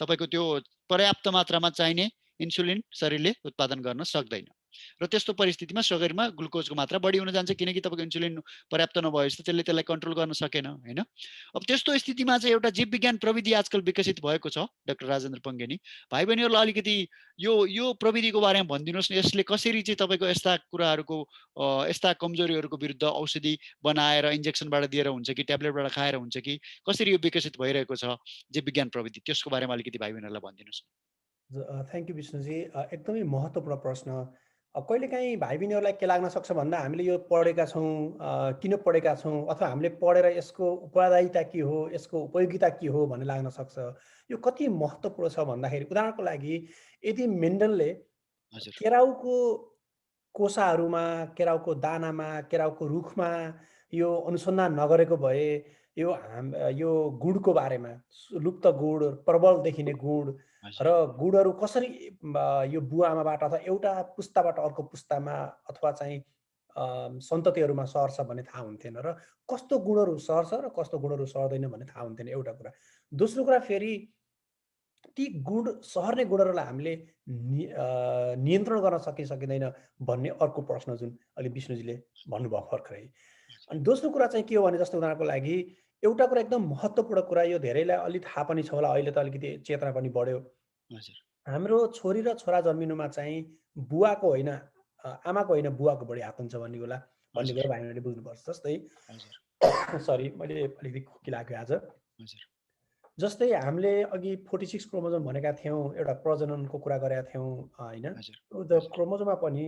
तपाईँको त्यो पर्याप्त मात्रामा चाहिने इन्सुलिन शरीरले उत्पादन गर्न सक्दैन, र त्यस्तो परिस्थितिमा शरीरमा ग्लुकोजको मात्रा बढी हुन जान्छ, किनकि तपाईँको इन्सुलिन पर्याप्त नभएपछि त्यसले त्यसलाई कन्ट्रोल गर्न सकेन होइन। अब त्यस्तो स्थितिमा चाहिँ एउटा जीव विज्ञान प्रविधि आजकल विकसित भएको छ डाक्टर राजेन्द्र पङ्गेनी। भाइ बहिनीहरूलाई अलिकति यो प्रविधिको बारेमा भनिदिनुहोस् न, यसले कसरी चाहिँ तपाईँको यस्ता कुराहरूको यस्ता कमजोरीहरूको विरुद्ध औषधि बनाएर इन्जेक्सनबाट दिएर हुन्छ कि ट्याब्लेटबाट खाएर हुन्छ कि कसरी यो विकसित भइरहेको छ जीव विज्ञान प्रविधि, त्यसको बारेमा अलिकति भाइ बहिनीहरूलाई भनिदिनुहोस्। Thank you Vishnuji. एकदमै महत्त्वपूर्ण प्रश्न। कहिलेकाहीँ भाइ बहिनीहरूलाई के लाग्न सक्छ भन्दा, हामीले यो पढेका छौँ, किन पढेका छौँ, अथवा हामीले पढेर यसको उत्तरदायिता के हो, यसको उपयोगिता के हो भन्ने लाग्न सक्छ। यो कति महत्त्वपूर्ण छ भन्दाखेरि, उदाहरणको लागि यदि मेन्डलले केराउको कोसाहरूमा, केराउको दानामा, केराउको रुखमा यो अनुसन्धान नगरेको भए यो गुडको बारेमा, लुप्त गुड, प्रबल देखिने गुड र गुडहरू कसरी यो बुवा आमाबाट अथवा एउटा पुस्ताबाट अर्को पुस्तामा अथवा चाहिँ सन्ततिहरूमा सर्छ भन्ने थाहा हुन्थेन, र कस्तो गुणहरू सर्छ र कस्तो गुणहरू सर्दैन भन्ने थाहा हुन्थेन, एउटा कुरा। दोस्रो कुरा, फेरि ती गुण सर्ने गुणहरूलाई हामीले नियन्त्रण गर्न सकिँदैन भन्ने अर्को प्रश्न, जुन अहिले विष्णुजीले भन्नुभयो भर्खरै। अनि दोस्रो कुरा चाहिँ के हो भने, जस्तो उदाहरणको लागि एउटा कुरा एकदम महत्त्वपूर्ण कुरा, यो धेरैलाई अलि थाहा पनि छ होला, अहिले त अलिकति चेतना पनि बढ्यो। हाम्रो छोरी र छोरा जन्मिनुमा चाहिँ बुवाको होइन, आमाको होइन, बुवाको बढी हात हुन्छ भन्ने कुरा भाइहरूले बुझ्नुपर्छ। जस्तै सरी, मैले अलिकति खोकी लाग्यो आज। जस्तै हामीले अघि 46 क्रोमोजोम भनेका थियौँ, एउटा प्रजननको कुरा गरेका थियौँ होइन। क्रोमोजोममा पनि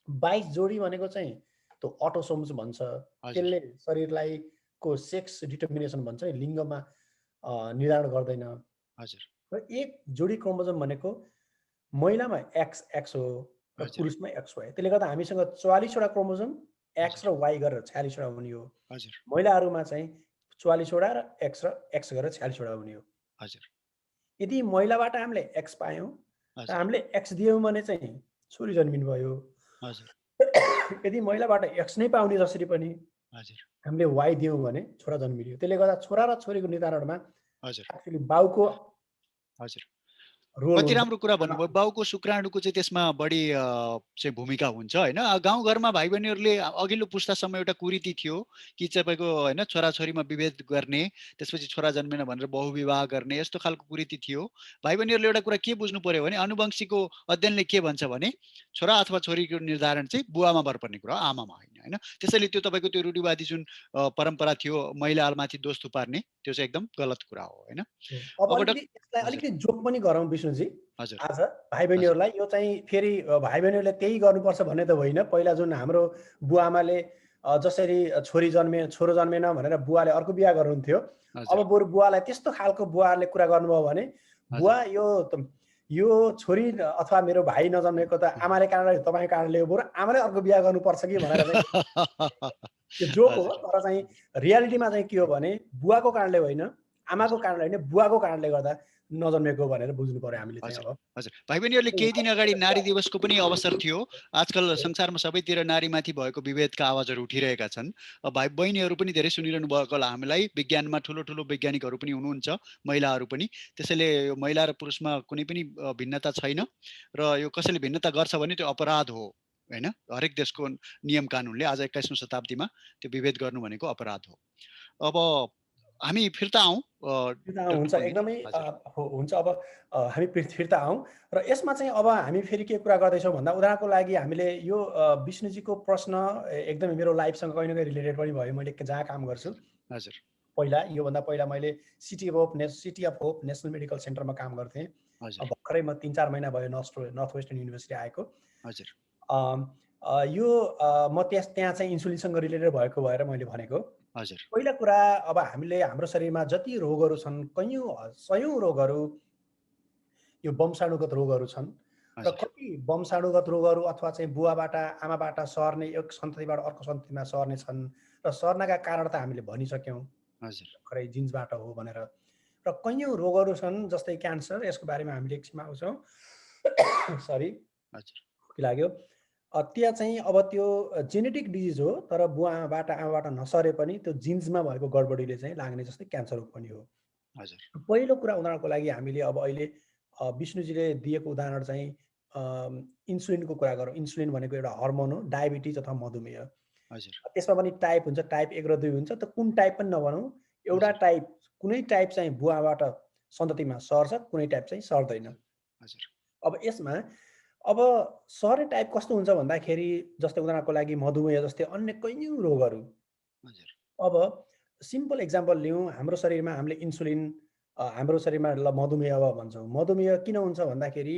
22 जोडी भनेको चाहिँ त्यो अटोसोम्स भन्छ, त्यसले शरीरलाई को सेक्स डिटर्मिनेसन भन्छ नि, लिङ्गमा निर्धारण गर्दैन। र एक जोडी क्रोमोजोम भनेको महिलामा XX हो र पुरुषमा XY। त्यसले गर्दा हामीसँग 44 वटा क्रोमोजोम X र Y गरेर 46 वटा हुने हो। महिलाहरूमा चाहिँ 44 वटा र X गरेर 46 वटा हुने हो। यदि महिलाबाट हामीले X पायौँ र हामीले X दियौँ भने चाहिँ छोरी जन्मिनु भयो। यदि महिलाबाट X नै पाउने जसरी पनि हामीले Y दियौँ भने छोरा जन्मियो। त्यसले गर्दा छोरा र छोरीको निर्धारणमा एक्चुअली बाउको कति राम्रो कुरा भन्नुभयो। बाउको शुक्राणुको चाहिँ त्यसमा बढी चाहिँ भूमिका हुन्छ होइन। गाउँघरमा भाइ बहिनीहरूले अघिल्लो पुस्तासम्म एउटा कुरीति थियो कि तपाईँको होइन छोराछोरीमा विभेद गर्ने, त्यसपछि छोरा जन्मेन भनेर बहुविवाह गर्ने, यस्तो खालको कुरीति थियो। भाइ बहिनीहरूले एउटा कुरा के बुझ्नु पर्यो भने, आनुवंशिकको अध्ययनले के भन्छ भने छोरा अथवा छोरीको निर्धारण चाहिँ बुवामा भर पर्ने कुरा, आमामा होइन होइन। त्यसैले त्यो तपाईँको त्यो रूढिवादी जुन परम्परा थियो महिलामाथि दोष थुपार्ने, त्यो चाहिँ एकदम गलत कुरा हो होइन। अलिकति जोक पनि गरौँ विष्णुजी आज भाइ बहिनीहरूलाई। यो चाहिँ फेरि भाइ बहिनीहरूले त्यही गर्नुपर्छ भन्ने त होइन। पहिला जुन हाम्रो बुवा आमाले जसरी छोरो जन्मेन भनेर बुवाले अर्को बिहा गर्नुहुन्थ्यो, अब बरु बुवालाई त्यस्तो खालको बुवाले कुरा गर्नुभयो भने, बुवा यो छोरी अथवा मेरो भाइ नजन्मेको त आमाले कारणले, तपाईँको कारणले हो, बरु आमाले अर्को बिहा गर्नुपर्छ कि भनेर यो जोक हो। तर चाहिँ रियालिटीमा चाहिँ के हो भने, बुवाको कारणले होइन, आमाको कारणले होइन, बुवाको कारणले गर्दा नजन्मेको भनेर बुझ्नु पर्यो हामीले चाहिँ हजुर अब। हजुर भाइ बहिनीहरूले केही दिन अगाडि नारी दिवसको पनि अवसर थियो। आजकल संसारमा सबैतिर नारीमाथि भएको विभेदका आवाजहरू उठिरहेका छन्। भाइ बहिनीहरू पनि धेरै सुनिरहनु भएको होला हामीलाई। विज्ञानमा ठुलो ठुलो वैज्ञानिकहरू पनि हुनुहुन्छ, महिलाहरू पनि। त्यसैले यो महिला र पुरुषमा कुनै पनि भिन्नता छैन र यो कसैले भिन्नता गर्छ भने त्यो अपराध हो हैन। हरेक देशको नियम कानुनले आज 21औं शताब्दीमा त्यो विभेद गर्नु भनेको अपराध हो। अब हामी फिर्ता आउँ डाक्टर हुन्छ कुलदीप। एकदमै हजुर हुन्छ। अब हामी फिर्ता आउँ र यसमा चाहिँ अब हामी फेरि के कुरा गर्दैछौँ भन्दा उदाहरणको लागि हामीले यो विष्णुजीको प्रश्न एकदमै मेरो लाइफसँग कहीँ न कहीँ रिलेटेड पनि भयो। मैले जहाँ काम गर्छु हजुर पहिला, योभन्दा पहिला मैले city of hope national medical सेन्टरमा काम गर्थेँ। हजुर भर्खरै म 3-4 महिना भयो नर्थ वेस्टर्न युनिभर्सिटी आएको। हजुर यो म त्यहाँ चाहिँ इन्सुलिनसँग रिलेटेड भएको भएर मैले भनेको। हजुर पहिला कुरा, अब हामीले हाम्रो शरीरमा जति रोगहरू छन्, सयौँ रोगहरू यो वंशाणुगत रोगहरू छन् र हजुर कति वंशाणुगत रोगहरू अथवा चाहिँ बुवाबाट आमाबाट सर्ने, एक सन्ततिबाट अर्को सन्ततिमा सर्ने छन् र सर्नका कारण त हामीले भनिसक्यौँ हजुर भर्खरै जिन्सबाट हो भनेर। र कैयौँ रोगहरू छन् जस्तै क्यान्सर, यसको बारेमा हामीले एकछिनमा आउँछौँ। सरी, हजुर के लाग्यो। त्यहाँ चाहिँ अब त्यो जेनेटिक डिजिज हो, तर बुवाबाट आमाबाट नसरे पनि त्यो जिन्समा भएको गडबडीले चाहिँ लाग्ने, जस्तै क्यान्सर रोग पनि हो। हजुर पहिलो कुरा उदाहरणको लागि हामीले अब अहिले विष्णुजीले दिएको उदाहरण चाहिँ इन्सुलिनको कुरा गरौँ। इन्सुलिन भनेको एउटा हर्मोन हो, डायबिटिज अथवा मधुमेह। हजुर त्यसमा पनि टाइप हुन्छ, टाइप 1 र 2 हुन्छ। त कुन टाइप पनि नभनौँ, एउटा हजुर टाइप, कुनै टाइप चाहिँ बुवाबाट सन्ततिमा सर्छ, कुनै टाइप चाहिँ सर्दैन। हजुर अब यसमा अब सर्ने टाइप कस्तो हुन्छ भन्दाखेरि, जस्तै उदाहरणको लागि मधुमेह जस्तै अन्य कैयौँ रोगहरू। हजुर अब सिम्पल इक्जाम्पल लिउँ, हाम्रो शरीरमा हामीले इन्सुलिन, हाम्रो शरीरमा ल मधुमेह अब भन्छौँ। मधुमेह किन हुन्छ भन्दाखेरि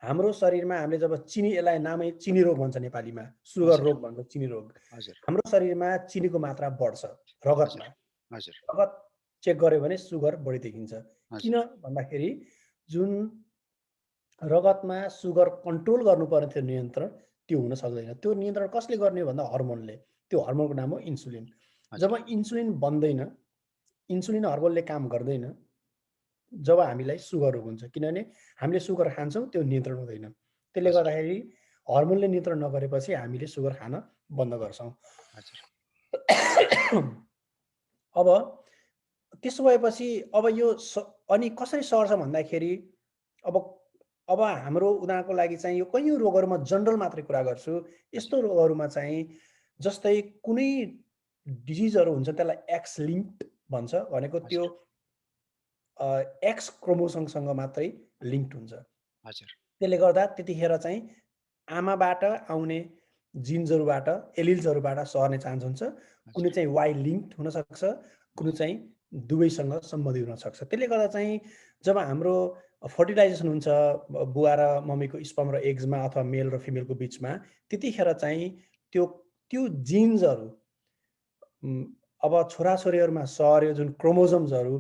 हाम्रो शरीरमा हामीले जब चिनी, यसलाई नामै चिनी रोग भन्छ नेपालीमा, सुगर हजुर रोग भन्छ, चिनी रोग। हजुर हाम्रो शरीरमा चिनीको मात्रा बढ्छ हजुर रगतमा। हजुर रगत चेक गऱ्यो भने सुगर बढी देखिन्छ। किन हजुर भन्दाखेरि जुन रगतमा सुगर कन्ट्रोल गर्नुपर्ने थियो नियन्त्रण, त्यो हुन सक्दैन। त्यो नियन्त्रण कसले गर्ने भन्दा हर्मोनले। त्यो हर्मोनको नाम हो इन्सुलिन। जब हजुर इन्सुलिन बन्दैन, इन्सुलिन हर्मोनले काम गर्दैन, जब हामीलाई सुगर रोग हुन्छ। किनभने हामीले सुगर खान्छौँ, त्यो नियन्त्रण हुँदैन। त्यसले हजुर गर्दाखेरि हर्मोनले नियन्त्रण नगरेपछि हामीले सुगर खान बन्द गर्छौँ। हजुर अब त्यसो भएपछि अब यो अनि कसरी सर्छ भन्दाखेरि, अब अब हाम्रो उदाहरणको लागि चाहिँ यो कैयौँ रोगहरूमा जनरल मात्रै कुरा गर्छु। हजुर यस्तो रोगहरूमा चाहिँ जस्तै कुनै डिजिजहरू हुन्छ, त्यसलाई एक्स लिङ्क्ड भन्छ। भनेको त्यो हजुर एक्स क्रोमोसोमसँग मात्रै लिङ्क्ड हुन्छ। हजुर त्यसले गर्दा त्यतिखेर चाहिँ आमाबाट आउने जिन्सहरूबाट, एलिल्सहरूबाट सर्ने चान्स हुन्छ। कुनै हजुर चाहिँ वाइ लिङ्क्ड हुनसक्छ, कुनै चाहिँ दुवैसँग सम्बन्धित हुनसक्छ। त्यसले गर्दा चाहिँ जब हाम्रो फर्टिलाइजेसन हुन्छ बुवा र मम्मीको स्पर्म र एग्समा अथवा मेल र फिमेलको बिचमा, त्यतिखेर चाहिँ त्यो त्यो जिन्सहरू अब छोराछोरीहरूमा सर्यो, जुन क्रोमोजोम्सहरू,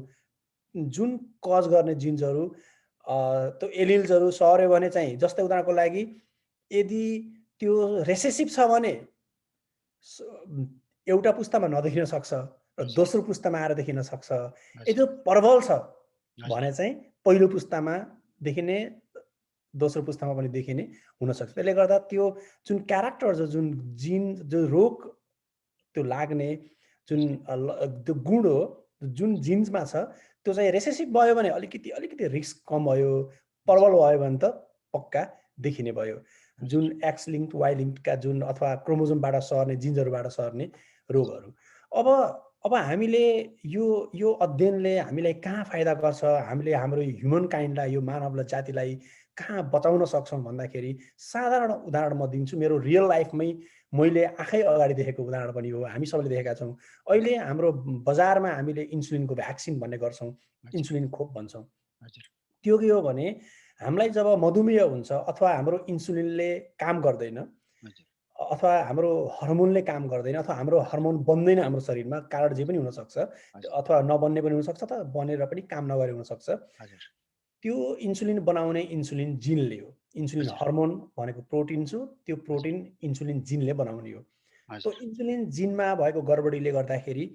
जुन कज गर्ने जिन्सहरू, त्यो एलिल्सहरू सर्यो भने चाहिँ, जस्तै उदाहरणको लागि यदि त्यो रेसेसिभ छ भने एउटा पुस्तामा नदेखिन सक्छ र हजुर दोस्रो पुस्तामा आएर देखिन सक्छ। यदि हजुर त्यो प्रबल छ हजुर भने चाहिँ पहिलो पुस्तामा देखिने, दोस्रो पुस्तामा पनि देखिने हुनसक्छ। त्यसले गर्दा त्यो जुन क्यारेक्टर छ, जुन जिन, जो रोग त्यो लाग्ने जुन त्यो गुण हो, जुन जिन्समा छ, त्यो चाहिँ रेसेसिभ भयो भने अलिकति रिस्क कम भयो। प्रबल भयो भने त पक्का देखिने भयो। जुन हजुर एक्स लिङ्क्ड, वाइ लिङ्क्डका जुन अथवा क्रोमोजोमबाट सर्ने, जिन्सहरूबाट सर्ने रोगहरू। अब हामीले यो अध्ययनले हामीलाई कहाँ फाइदा गर्छ, हामीले हाम्रो ह्युमन काइन्डलाई, यो मानव जातिलाई कहाँ बचाउन सक्छौँ भन्दाखेरि, साधारण उदाहरण म दिन्छु। मेरो रियल लाइफमै मैले आँखै अगाडि देखेको उदाहरण पनि हो, हामी सबैले देखेका छौँ। अहिले हाम्रो बजारमा हामीले इन्सुलिनको भ्याक्सिन भन्ने गर्छौँ, हजुर इन्सुलिन खोप भन्छौँ। हजुर त्यो के हो भने, हामीलाई जब मधुमेह हुन्छ अथवा हाम्रो इन्सुलिनले काम गर्दैन, हजुर अथवा हाम्रो हर्मोनले काम गर्दैन, अथवा हाम्रो हर्मोन बन्दैन हाम्रो शरीरमा, कारण जे पनि हुनसक्छ, हजुर अथवा नबन्ने पनि हुनसक्छ, अथवा बनेर पनि काम नगरे हुनसक्छ। हजुर त्यो इन्सुलिन बनाउने इन्सुलिन जिनले हो। इन्सुलिन हजुर हर्मोन भनेको प्रोटिन हो, त्यो हजुर प्रोटिन इन्सुलिन जिनले बनाउने हो। त्यो हजुर इन्सुलिन जिनमा भएको गडबडीले गर्दाखेरि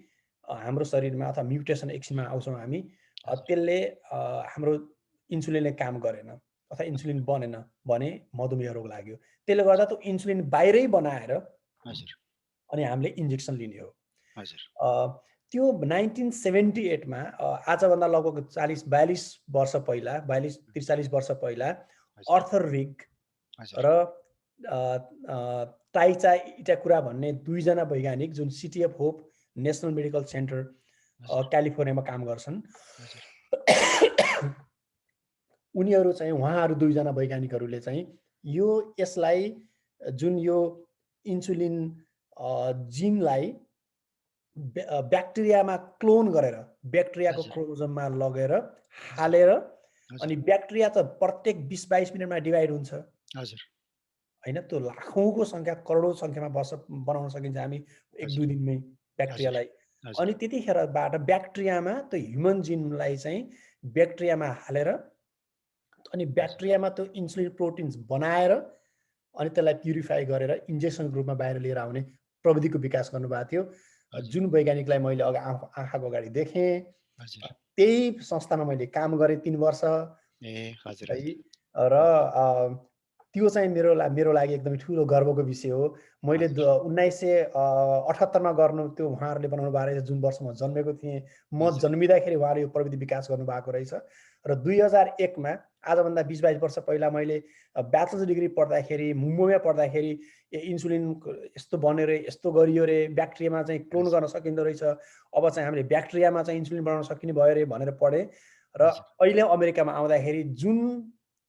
हाम्रो शरीरमा, अथवा म्युटेसन, एकछिनमा आउँछौँ हामी, हजुर त्यसले हाम्रो इन्सुलिनले काम गरेन अथवा इन्सुलिन बनेन भने मधुमेह रोग लाग्यो। त्यसले गर्दा त्यो इन्सुलिन बाहिरै बनाएर हजुर अनि हामीले इन्जेक्सन लिने हो। हजुर अ, त्यो 1978 मा आजभन्दा लगभग 40-42 वर्ष पहिला 42-43 वर्ष पहिला हजुर अर्थर रिग हजुर र अ, अ, टाइचा इटाकुरा भन्ने दुईजना वैज्ञानिक जुन city of hope national medical centre हजुर क्यालिफोर्नियामा काम गर्छन्। हजुर उनीहरू चाहिँ उहाँहरू दुईजना वैज्ञानिकहरूले चाहिँ यसलाई जुन यो इन्सुलिन जिनलाई ब्याक्टेरियामा क्लोन गरेर ब्याक्टेरियाको हजुर क्रोमोजोममा लगेर हजुर हालेर हजुर अनि ब्याक्टेरिया त प्रत्येक 20-22 मिनटमा डिभाइड हुन्छ हजुर होइन, त्यो लाखौँको सङ्ख्या करोडौँ सङ्ख्यामा बनाउन सकिन्छ हामी एक दुई हजुर दिनमै हजुर ब्याक्टेरियालाई। हजुर अनि त्यतिखेरबाट ब्याक्टेरियामा त्यो ह्युमन जिनलाई चाहिँ ब्याक्टेरियामा हालेर अनि हजुर ब्याक्टेरियामा त्यो इन्सुलिन प्रोटिन्स बनाएर अनि त्यसलाई प्युरिफाई गरेर इन्जेक्सनको रूपमा बाहिर लिएर आउने प्रविधिको विकास गर्नुभएको थियो। हजुर जुन वैज्ञानिकलाई मैले आँखाको अगाडि देखेँ, हजुर त्यही संस्थामा मैले काम गरेँ 3 वर्ष ए हजुर है। हजुर र त्यो चाहिँ मेरो लागि एकदमै ठुलो गर्वको विषय हो। मैले हजुर 1978 मा गर्नु त्यो उहाँहरूले बनाउनु भएको रहेछ जुन वर्ष म जन्मेको थिएँ। म हजुर जन्मिँदाखेरि उहाँले यो प्रविधि विकास गर्नुभएको रहेछ र 2001 मा आजभन्दा 20-22 वर्ष पहिला मैले ब्याचलर्स डिग्री पढ्दाखेरि मुम्बईमा पढ्दाखेरि इन्सुलिन यस्तो बन्यो रे, यस्तो गरियो रे, ब्याक्टेरियामा चाहिँ क्लोन गर्न सकिँदो रहेछ, अब चाहिँ हामीले ब्याक्टेरियामा चाहिँ इन्सुलिन बनाउन सकिने भयो रे भनेर पढेँ। र हजुर अहिले अमेरिकामा आउँदाखेरि जुन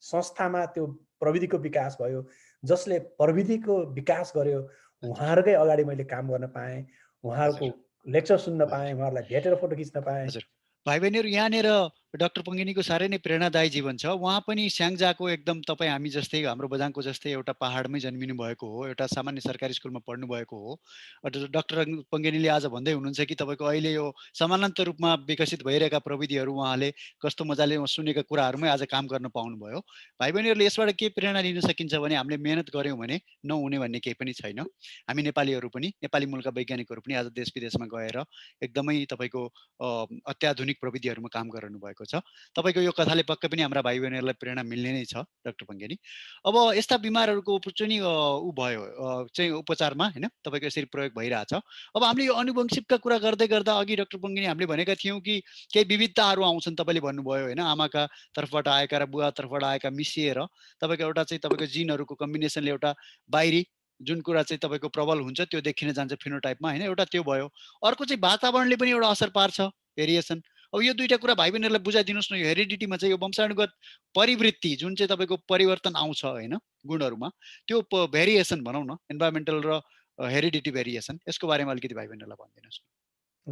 संस्थामा त्यो प्रविधिको विकास भयो, जसले प्रविधिको विकास गर्यो, हजुर उहाँहरूकै अगाडि मैले काम गर्न पाएँ, उहाँहरूको हजुर लेक्चर सुन्न पाएँ, हजुर उहाँहरूलाई भेटेर फोटो खिच्न पाएँ। हजुर भाइ बहिनीहरू यहाँनिर डाक्टर पङ्गिनीको साह्रै नै प्रेरणादायी जीवन छ। उहाँ पनि स्याङ्जाको एकदम तपाईँ हामी जस्तै हाम्रो बझाङको जस्तै एउटा पहाडमै जन्मिनु भएको हो, एउटा सामान्य सरकारी स्कुलमा पढ्नु भएको हो। डाक्टर पङ्गिनीले आज भन्दै हुनुहुन्छ कि तपाईँको अहिले यो समानान्तर रूपमा विकसित भइरहेका प्रविधिहरू उहाँले कस्तो मजाले सुनेका कुराहरूमै आज काम गर्न पाउनुभयो। भाइ बहिनीहरूले यसबाट के प्रेरणा लिन सकिन्छ भने हामीले मेहनत गऱ्यौँ भने नहुने भन्ने केही पनि छैन। हामी नेपालीहरू पनि नेपाली मूलका वैज्ञानिकहरू पनि आज देश विदेशमा गएर एकदमै तपाईँको अत्याधुनिक प्रविधिहरूमा काम गरिरहनु भएको छ। तपाईँको यो कथाले पक्कै पनि हाम्रा भाइ बहिनीहरूलाई प्रेरणा मिल्ने नै छ डाक्टर पङ्गेनी। अब यस्ता बिमारहरूको चाहिँ नि ऊ भयो चाहिँ उपचारमा होइन तपाईँको यसरी प्रयोग भइरहेछ। अब हामीले यो आनुवंशिकका कुरा गर्दै गर्दा अघि डाक्टर पङ्गेनी हामीले भनेका थियौँ कि केही विविधताहरू आउँछन्, तपाईँले भन्नुभयो होइन, आमाका तर्फबाट आएका र बुवा तर्फबाट आएका मिसिएर तपाईँको एउटा चाहिँ तपाईँको जिनहरूको कम्बिनेसनले एउटा बाहिरी जुन कुरा चाहिँ तपाईँको प्रबल हुन्छ त्यो देखिन जान्छ फिनोटाइपमा होइन, एउटा त्यो भयो। अर्को चाहिँ वातावरणले पनि एउटा असर पार्छ, भेरिएसन। अब यो दुईटा कुरा भाइ बहिनीहरूलाई बुझाइदिनुहोस् न। यो हेरिडिटीमा चाहिँ यो वंशानुगत परिवृत्ति जुन चाहिँ तपाईँको परिवर्तन आउँछ होइन गुणहरूमा, त्यो भेरिएसन भनौँ न, इन्भाइरोमेन्टल र हेरिडिटी भेरिएसन, यसको बारेमा अलिकति भाइ बहिनीहरूलाई भनिदिनुहोस् न।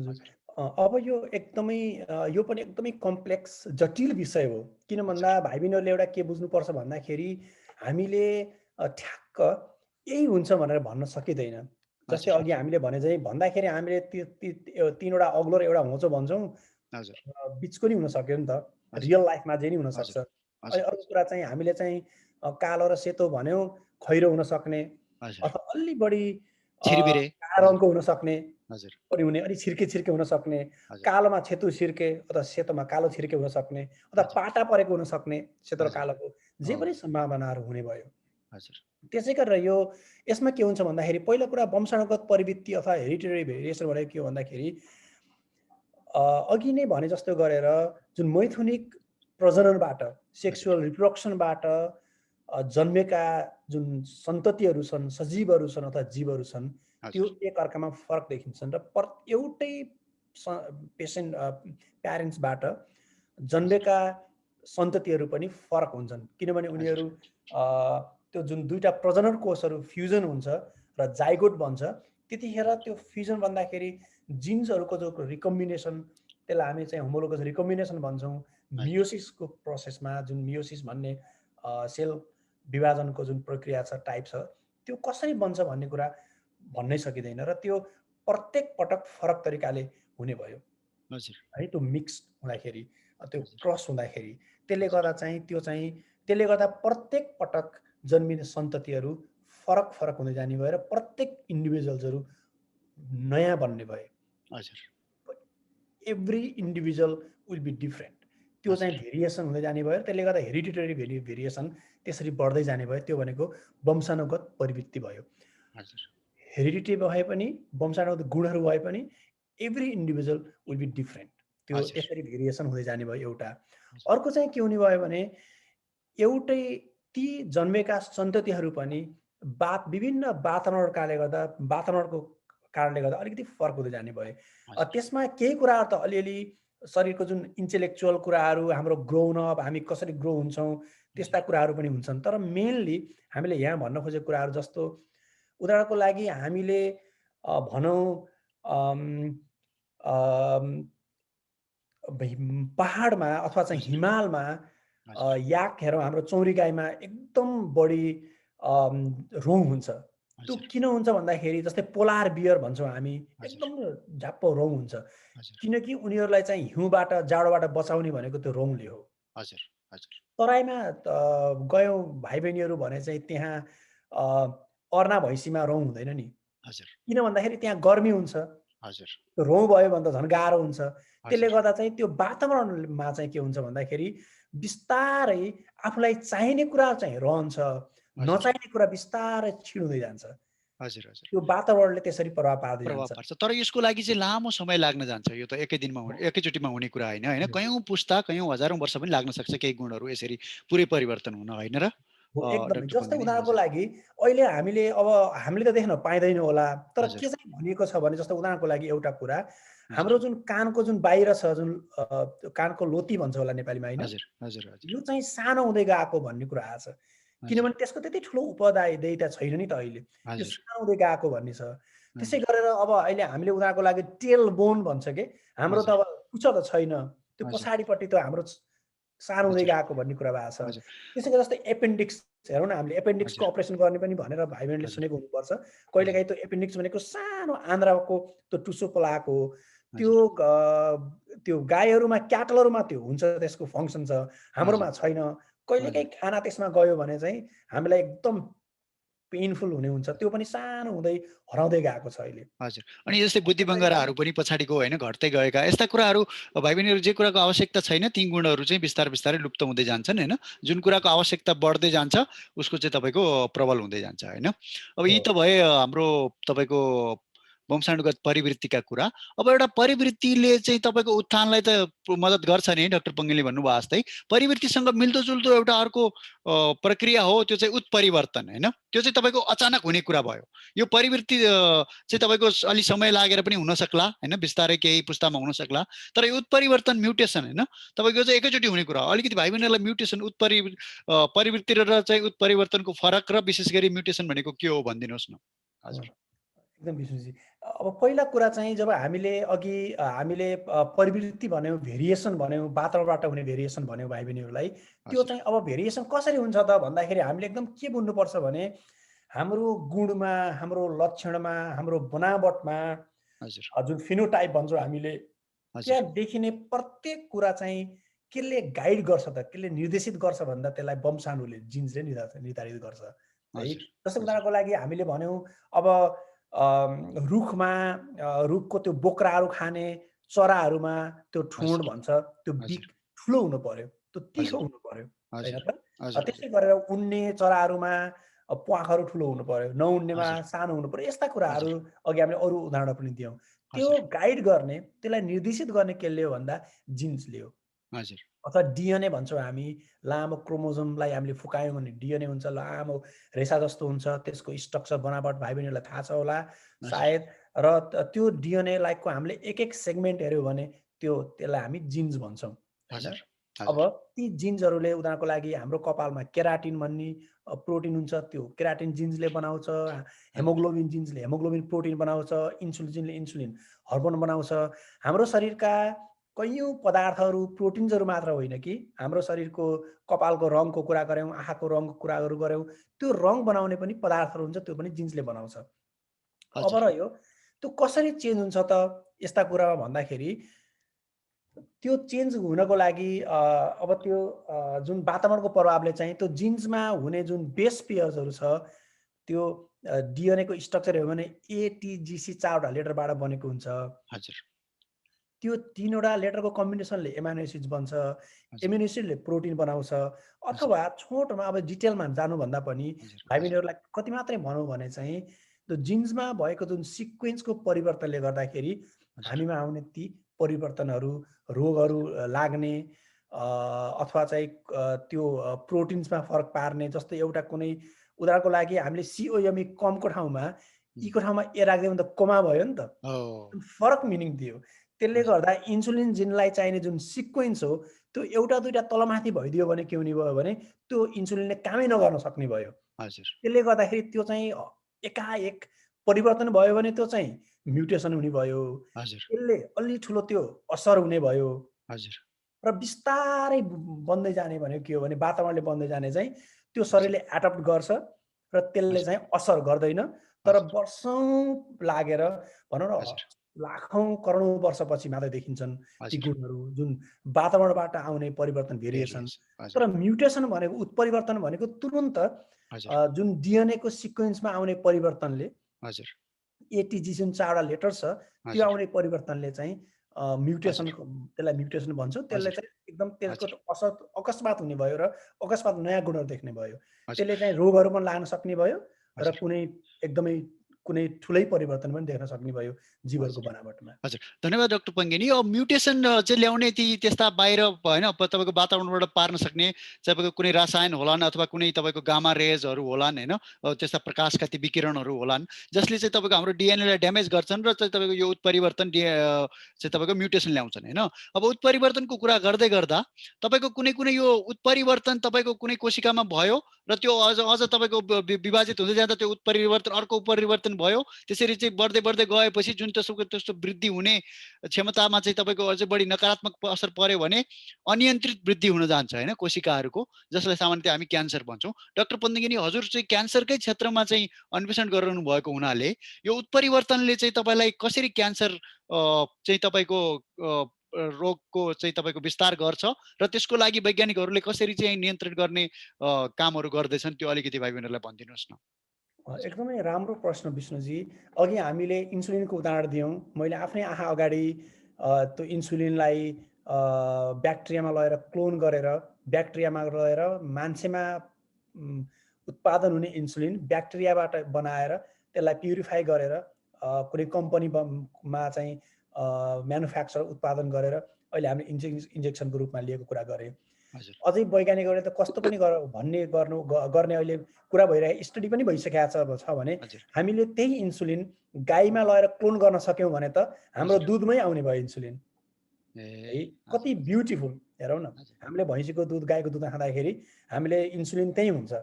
हजुर। हजुर अब यो पनि एकदमै कम्प्लेक्स जटिल विषय हो। किन भन्दा हजुर भाइ बहिनीहरूले एउटा के बुझ्नुपर्छ भन्दाखेरि हामीले ठ्याक्क यही हुन्छ भनेर भन्न सकिँदैन। जस्तै हजुर अघि हामीले भने चाहिँ भन्दाखेरि हामीले तिनवटा अग्लो र एउटा होचो भन्छौँ, हजुर बिचको नि हुन सक्यो नि त। हजुर रियल लाइफमा जे नि हुनसक्छ। हजुर हजुर अर्को कुरा चाहिँ हामीले चाहिँ कालो र सेतो भन्यौँ, खैरो हुन सक्ने हजुर अथवा अलि बढी छिरबिरे कालो हजुर रङको हुन सक्ने हजुर पनि हुने, अलि छिर्के हुन सक्ने, हजुर कालोमा सेतो छिर्के अथवा सेतोमा कालो छिर्के हुन सक्ने अथवा हजुर पाटा परेको हुन सक्ने सेतो र हजुर कालोको जे हो पनि सम्भावनाहरू हुने भयो। हजुर त्यसै गरेर यसमा के हुन्छ भन्दाखेरि पहिलो कुरा वंशानुगत प्रवृत्ति अथवा हेरिडिटरी भेरिएसन भनेको के हो भन्दाखेरि अघि नै भने जस्तो गरेर जुन मैथुनिक प्रजननबाट हजुर सेक्सुअल रिप्रोडक्सनबाट जन्मेका जुन सन्ततिहरू छन्, सजीवहरू छन् अथवा जीवहरू छन्, त्यो हजुर एकअर्कामा फरक देखिन्छन् र एउटै प्यारेन्ट्सबाट हजुर जन्मेका सन्ततिहरू पनि फरक हुन्छन्। किनभने हजुर उनीहरू त्यो जुन दुईटा प्रजनन कोषहरू फ्युजन हुन्छ र जाइगोट बन्छ, त्यतिखेर हजुर त्यो फ्युजन भन्दाखेरि जिन्सहरूको जो रिकम्बिनेसन, त्यसलाई हामी चाहिँ होमोलोगस रिकम्बिनेसन भन्छौँ। हजुर मियोसिसको प्रोसेसमा जुन मियोसिस भन्ने सेल विभाजनको जुन प्रक्रिया छ, टाइप छ, त्यो कसरी बन्छ भन्ने कुरा भन्नै सकिँदैन र त्यो प्रत्येक पटक फरक तरिकाले हुने भयो हजुर है। त्यो मिक्स हुँदाखेरि त्यो हजुर क्रस हुँदाखेरि त्यसले हजुर गर्दा चाहिँ त्यसले गर्दा प्रत्येक पटक जन्मिने सन्ततिहरू फरक फरक हुँदै जाने भयो र प्रत्येक इन्डिभिजुअल्सहरू नयाँ बन्ने भए। हजुर every individual will be different. त्यो चाहिँ भेरिएसन हुँदै जाने भयो। त्यसले गर्दा हेरिडिटरी भेरिएसन त्यसरी बढ्दै जाने भयो। त्यो भनेको वंशानुगत प्रवृत्ति भयो। हेरिडिटी भए पनि वंशानुगत गुणहरू भए पनि every individual will be different. त्यो त्यसरी भेरिएसन हुँदै जाने भयो एउटा। अर्को चाहिँ के हुने भयो भने एउटै ती जन्मेका सन्ततिहरू पनि विभिन्न वातावरणको कारणले गर्दा अलिकति फरक हुँदै जाने भयो। त्यसमा केही कुराहरू त अलिअलि शरीरको जुन इन्टेलेक्चुअल कुराहरू, हाम्रो ग्रोन अप, हामी कसरी ग्रो हुन्छौँ, त्यस्ता कुराहरू पनि हुन्छन्। तर मेनली हामीले यहाँ भन्न खोजेको कुराहरू जस्तो उदाहरणको लागि हामीले भनौँ पहाडमा अथवा चाहिँ हिमालमा याक हेरौँ, हाम्रो चौरी गाईमा एकदम बढी रौँ हुन्छ। त्यो किन हुन्छ भन्दाखेरि जस्तै पोलार बियर भन्छौँ हामी, एकदम झ्याप्प रौँ हुन्छ। किनकि उनीहरूलाई चाहिँ हिउँबाट जाडोबाट बचाउने भनेको त्यो रौँले हो। तराईमा गयौँ भाइ बहिनीहरू भने चाहिँ त्यहाँ अर्ना भैँसीमा रौँ हुँदैन नि। किन भन्दाखेरि त्यहाँ गर्मी हुन्छ। रौँ भयो भने त झन् गाह्रो हुन्छ। त्यसले गर्दा चाहिँ त्यो वातावरणमा चाहिँ के हुन्छ भन्दाखेरि बिस्तारै आफूलाई चाहिने कुरा चाहिँ रहन्छ, नचाहिने कुरा बिस्तारै छिड्दै जान्छ। त्यो वातावरणले त्यसरी प्रभाव पार्छ। तर यसको लागि चाहिँ लामो समय लाग्न जान्छ। यो त एकैचोटिमा हुने कुरा होइन। कयौं पुस्ता, कयौं हजारौं वर्ष पनि लाग्न सक्छ केही गुणहरू यसरी पुरै परिवर्तन हुन, होइन र? एकदमै। जस्तै उदाहरणको लागि अहिले हामीले त देख्न पाइँदैन होला, तर के चाहिँ भनिएको छ भने जस्तो उदाहरणको लागि एउटा कुरा, हाम्रो जुन कानको जुन बाहिर छ, जुन कानको लोती भन्छ होला नेपालीमा, होइन, यो चाहिँ सानो हुँदै गएको भन्ने कुरा आएको छ। किनभने त्यसको त्यति ठुलो उपदायिता छैन नि त अहिले, यो सानो हुँदै गएको भन्ने छ। त्यसै गरेर अब अहिले हामीले उदाहरणको लागि टेल बोन भन्छ कि, हाम्रो त अब पुच्छ त छैन, त्यो पछाडिपट्टि त हाम्रो सानो हुँदै गएको भन्ने कुरा भएको छ। त्यसै गरी जस्तै एपेन्डिक्स हेरौँ न, हामीले एपेन्डिक्सको अपरेसन गर्ने पनि भनेर भाइ बहिनीले सुनेको हुनुपर्छ। कहिलेकाहीँ त्यो एपेन्डिक्स भनेको सानो आन्द्राको त्यो टुसो पलाएको हो। त्यो गाईहरूमा, क्याटलहरूमा त्यो हुन्छ, त्यसको फङ्सन छ, हाम्रोमा छैन। कहिलेकाहीँ खाना त्यसमा गयो भने चाहिँ हामीलाई एकदम पेनफुल हुने हुन्छ। त्यो पनि सानो हुँदै हराउँदै गएको छ अहिले। अनि जस्तै बुद्धिबङ्गराहरू पनि पछाडिको, होइन, घट्दै गएका यस्ता कुराहरू भाइ बहिनीहरू, जे कुराको आवश्यकता छैन ती गुणहरू चाहिँ बिस्तारै लुप्त हुँदै जान्छन्, होइन? जुन कुराको आवश्यकता बढ्दै जान्छ उसको चाहिँ तपाईँको प्रबल हुँदै जान्छ, होइन? अब यी त भए हाम्रो तपाईँको वंशानुगत परिवृत्तिका कुरा। अब एउटा परिवृत्तिले चाहिँ तपाईँको उत्थानलाई त मद्दत गर्छ नि, डाक्टर पङ्गेलले भन्नुभयो जस्तै परिवृत्तिसँग मिल्दोजुल्दो एउटा अर्को प्रक्रिया हो, त्यो चाहिँ उत्परिवर्तन, होइन? त्यो चाहिँ तपाईँको अचानक हुने कुरा भयो। यो परिवृत्ति चाहिँ तपाईँको अलि समय लागेर पनि हुन सक्ला, होइन, बिस्तारै केही पुस्तामा हुन सक्ला। तर यो उत्परिवर्तन, म्युटेसन, होइन, तपाईँको चाहिँ एकैचोटि हुने कुरा हो। अलिकति भाइ बहिनीहरूलाई म्युटेसन, परिवृत्ति र चाहिँ उत्परिवर्तनको फरक र विशेष गरी म्युटेसन भनेको के हो भनिदिनुहोस् न। हजुर। एकदम विष्णुजी, अब पहिला कुरा चाहिँ जब हामीले परिवृत्ति भन्यौँ, भेरिएसन भन्यौँ, वातावरणबाट हुने भेरिएसन भन्यौँ भाइ बहिनीहरूलाई, त्यो चाहिँ अब भेरिएसन कसरी हुन्छ त भन्दाखेरि हामीले एकदम के बुझ्नुपर्छ भने हाम्रो गुणमा, हाम्रो लक्षणमा, हाम्रो बनावटमा, जुन फिनोटाइप भन्छौँ हामीले, त्यहाँ देखिने प्रत्येक कुरा चाहिँ केले गाइड गर्छ त, केले निर्देशित गर्छ भन्दा त्यसलाई वंशाणुले, जिन्सले निर्धारित गर्छ है। जस्तै उदाहरणको लागि हामीले भन्यौँ अब रुखको त्यो बोक्राहरू खाने चराहरूमा त्यो ठोड भन्छ, त्यो बिक ठुलो हुनु पर्यो, त्यो तिखो हुनु पर्यो, होइन त? त्यसै गरेर उड्ने चराहरूमा प्वाखहरू ठुलो हुनु पर्यो, नउड्नेमा सानो हुनु पर्यो। यस्ता कुराहरू अघि हामीले अरू उदाहरण पनि दियौँ। त्यो गाइड गर्ने, त्यसलाई निर्देशित गर्ने केले हो भन्दा जिन्सले हो, अथवा डिएनए भन्छौँ हामी। लामो क्रोमोजोमलाई हामीले फुकायौँ भने डिएनए हुन्छ, लामो रेसा जस्तो हुन्छ, त्यसको स्ट्रक्चर, बनावट भाइ बहिनीहरूलाई थाहा छ होला सायद। र त्यो डिएनए को हामीले एक एक सेगमेन्ट हेऱ्यौँ भने त्यसलाई हामी जिन्स भन्छौँ, होइन? अब ती जिन्सहरूले उदाहरणको लागि हाम्रो कपालमा केराटिन भन्ने प्रोटिन हुन्छ, त्यो केराटिन जिन्सले बनाउँछ। हेमोग्लोबिन जिन्सले हेमोग्लोबिन प्रोटिन बनाउँछ। इन्सुलिनले इन्सुलिन हर्मोन बनाउँछ। हाम्रो शरीरका कैयौँ पदार्थहरू प्रोटिन्सहरू मात्र होइन कि, हाम्रो शरीरको कपालको रङको कुरा गऱ्यौँ, आँखाको रङको कुराहरू गऱ्यौँ, त्यो रङ बनाउने पनि पदार्थहरू हुन्छ, त्यो पनि जिन्सले बनाउँछ। अब रह्यो त्यो कसरी चेन्ज हुन्छ त यस्ता कुरामा भन्दाखेरि, त्यो चेन्ज हुनको लागि अब त्यो जुन वातावरणको प्रभावले चाहिँ त्यो जिन्समा हुने जुन बेस पेयर्सहरू छ, त्यो डिएनए को स्ट्रक्चर हेऱ्यो भने एटिजिसी 4वटा लेटरबाट बनेको हुन्छ। त्यो 3वटा लेटरको कम्बिनेसनले एमाइनो एसिड बन्छ, एमिनो एसिडले प्रोटिन बनाउँछ। अथवा छोटोमा अब डिटेलमा जानुभन्दा पनि भाइ बहिनीहरूलाई कति मात्रै भनौँ भने चाहिँ त्यो जिन्समा भएको जुन सिक्वेन्सको परिवर्तनले गर्दाखेरि हामीमा आउने ती परिवर्तनहरू, रोगहरू लाग्ने अथवा चाहिँ त्यो प्रोटिन्समा फरक पार्ने, जस्तै एउटा कुनै उदाहरणको लागि हामीले सिओएमई कमको ठाउँमा ईको ठाउँमा ए राख्दै भने त कोमा भयो नि त, फरक मिनिङ दियो। त्यसले गर्दा इन्सुलिन जिनलाई चाहिने जुन सिक्वेन्स हो त्यो एउटा दुईटा तलमाथि भइदियो भने के हुने भयो भने त्यो इन्सुलिनले कामै नगर्न सक्ने भयो। त्यसले गर्दाखेरि त्यो चाहिँ एकाएक परिवर्तन भयो भने त्यो चाहिँ म्युटेसन हुने भयो, त्यसले अलि ठुलो त्यो असर हुने भयो। र बिस्तारै बन्दै जाने भनेको के हो भने वातावरणले बन्दै जाने चाहिँ त्यो शरीरले एडप्ट गर्छ र त्यसले चाहिँ असर गर्दैन। तर वर्षौं लागेर भनौँ न लाखौं करोडौं वर्षपछि मात्रै देखिन्छन् ती गुणहरू, जुन वातावरणबाट आउने परिवर्तन भेरिएसन। तर म्युटेसन भनेको उत्परिवर्तन भनेको तुरुन्त जुन डिएनए को सिक्वेन्समा आउने परिवर्तनले, एटिजी जुन 4वटा लेटर छ त्यो आउने परिवर्तनले चाहिँ म्युटेसन, त्यसलाई म्युटेसन भन्छौँ। त्यसले चाहिँ एकदम त्यसको असर अकस्मात हुने भयो र अकस्मात नयाँ गुणहरू देख्ने भयो। त्यसले चाहिँ रोगहरू पनि लाग्न सक्ने भयो र कुनै एकदमै कुनै ठुलै परिवर्तन पनि देख्न सक्ने भयो जीवहरूको बनावटमा। हजुर, धन्यवाद डाक्टर पङ्गेनी। अब म्युटेसन चाहिँ ल्याउने ती त्यस्ता बाहिर होइन तपाईँको वातावरणबाट पार्न सक्ने तपाईँको कुनै रसायन होलान् अथवा कुनै तपाईँको गामा रेजहरू होलान् होइन, त्यस्ता प्रकाशका ती विकिरणहरू होलान् जसले चाहिँ तपाईँको हाम्रो डिएनएलाई ड्यामेज गर्छन् र चाहिँ तपाईँको यो उत्परिवर्तन चाहिँ तपाईँको म्युटेसन ल्याउँछन् होइन। अब उत्परिवर्तनको कुरा गर्दै गर्दा तपाईँको कुनै कुनै यो उत्परिवर्तन तपाईँको कुनै कोशिकामा भयो र त्यो अझ तपाईँको विभाजित हुँदै जाँदा त्यो उत्परिवर्तन अर्को उत्परिवर्तन भयो, त्यसरी चाहिँ बढ्दै बढ्दै गएपछि जुन त्यस्तो वृद्धि हुने क्षमतामा चाहिँ तपाईँको अझै बढी नकारात्मक असर पर्यो भने अनियन्त्रित वृद्धि हुन जान्छ होइन कोशिकाहरूको, जसलाई सामान्यतया हामी क्यान्सर भन्छौँ। डाक्टर पन्दिगिनी, हजुर चाहिँ क्यान्सरकै क्षेत्रमा चाहिँ अन्वेषण गरिरहनु भएको हुनाले यो उत्परिवर्तनले चाहिँ तपाईँलाई कसरी क्यान्सर चाहिँ तपाईँको रोगको चाहिँ तपाईँको विस्तार गर्छ र त्यसको लागि वैज्ञानिकहरूले कसरी चाहिँ नियन्त्रण गर्ने कामहरू गर्दैछन् त्यो अलिकति भाइ बहिनीहरूलाई भनिदिनुहोस् न। एकदमै राम्रो प्रश्न विष्णुजी। अघि हामीले इन्सुलिनको उदाहरण दियौँ। मैले आफ्नै आँखा अगाडि त्यो इन्सुलिनलाई ब्याक्टेरियामा लगेर क्लोन गरेर ब्याक्टेरियामा लगेर मान्छेमा उत्पादन हुने इन्सुलिन ब्याक्टेरियाबाट बनाएर त्यसलाई प्युरिफाई गरेर कुनै कम्पनीमा चाहिँ म्यानुफ्याक्चर उत्पादन गरेर अहिले हामीले इन्जेक्सनको रूपमा लिएको कुरा गरेँ। अझै वैज्ञानिकहरूले त कस्तो पनि गर्ने अहिले कुरा भइरहेको स्टडी पनि भइसकेको छ भने हामीले त्यही इन्सुलिन गाईमा लगेर क्लोन गर्न सक्यौँ भने त हाम्रो दुधमै आउने भयो इन्सुलिन। है कति ब्युटिफुल हेरौँ न, हामीले भैँसीको दुध गाईको दुध खाँदाखेरि हामीले इन्सुलिन त्यही हुन्छ।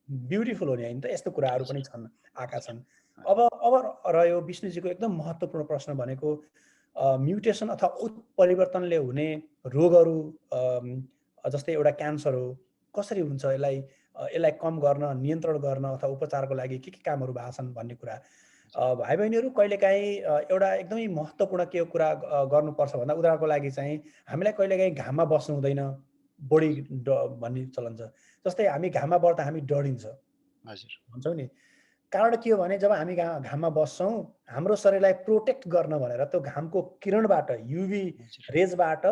ब्युटिफुल हो नि होइन त, यस्तो कुराहरू पनि छन्, आएका छन्। अब रह्यो विष्णुजीको एकदम महत्त्वपूर्ण प्रश्न भनेको म्युटेसन अथवा उत्परिवर्तनले हुने रोगहरू, जस्तै एउटा क्यान्सर हो, कसरी हुन्छ, यसलाई कम गर्न, नियन्त्रण गर्न अथवा उपचारको लागि के कामहरू भएको छन् भन्ने कुरा। भाइ बहिनीहरू कहिलेकाहीँ एउटा एकदमै महत्त्वपूर्ण के कुरा गर्नुपर्छ भन्दा उदाहरणको लागि चाहिँ हामीलाई कहिलेकाहीँ घाममा बस्नु हुँदैन, बढी भन्ने चलन छ। जस्तै हामी घाममा बस्दा हामी डढिन्छ भन्छौँ नि। कारण के हो भने जब हामी घाममा बस्छौँ हाम्रो शरीरलाई प्रोटेक्ट गर्न भनेर त्यो घामको किरणबाट, युभी रेजबाट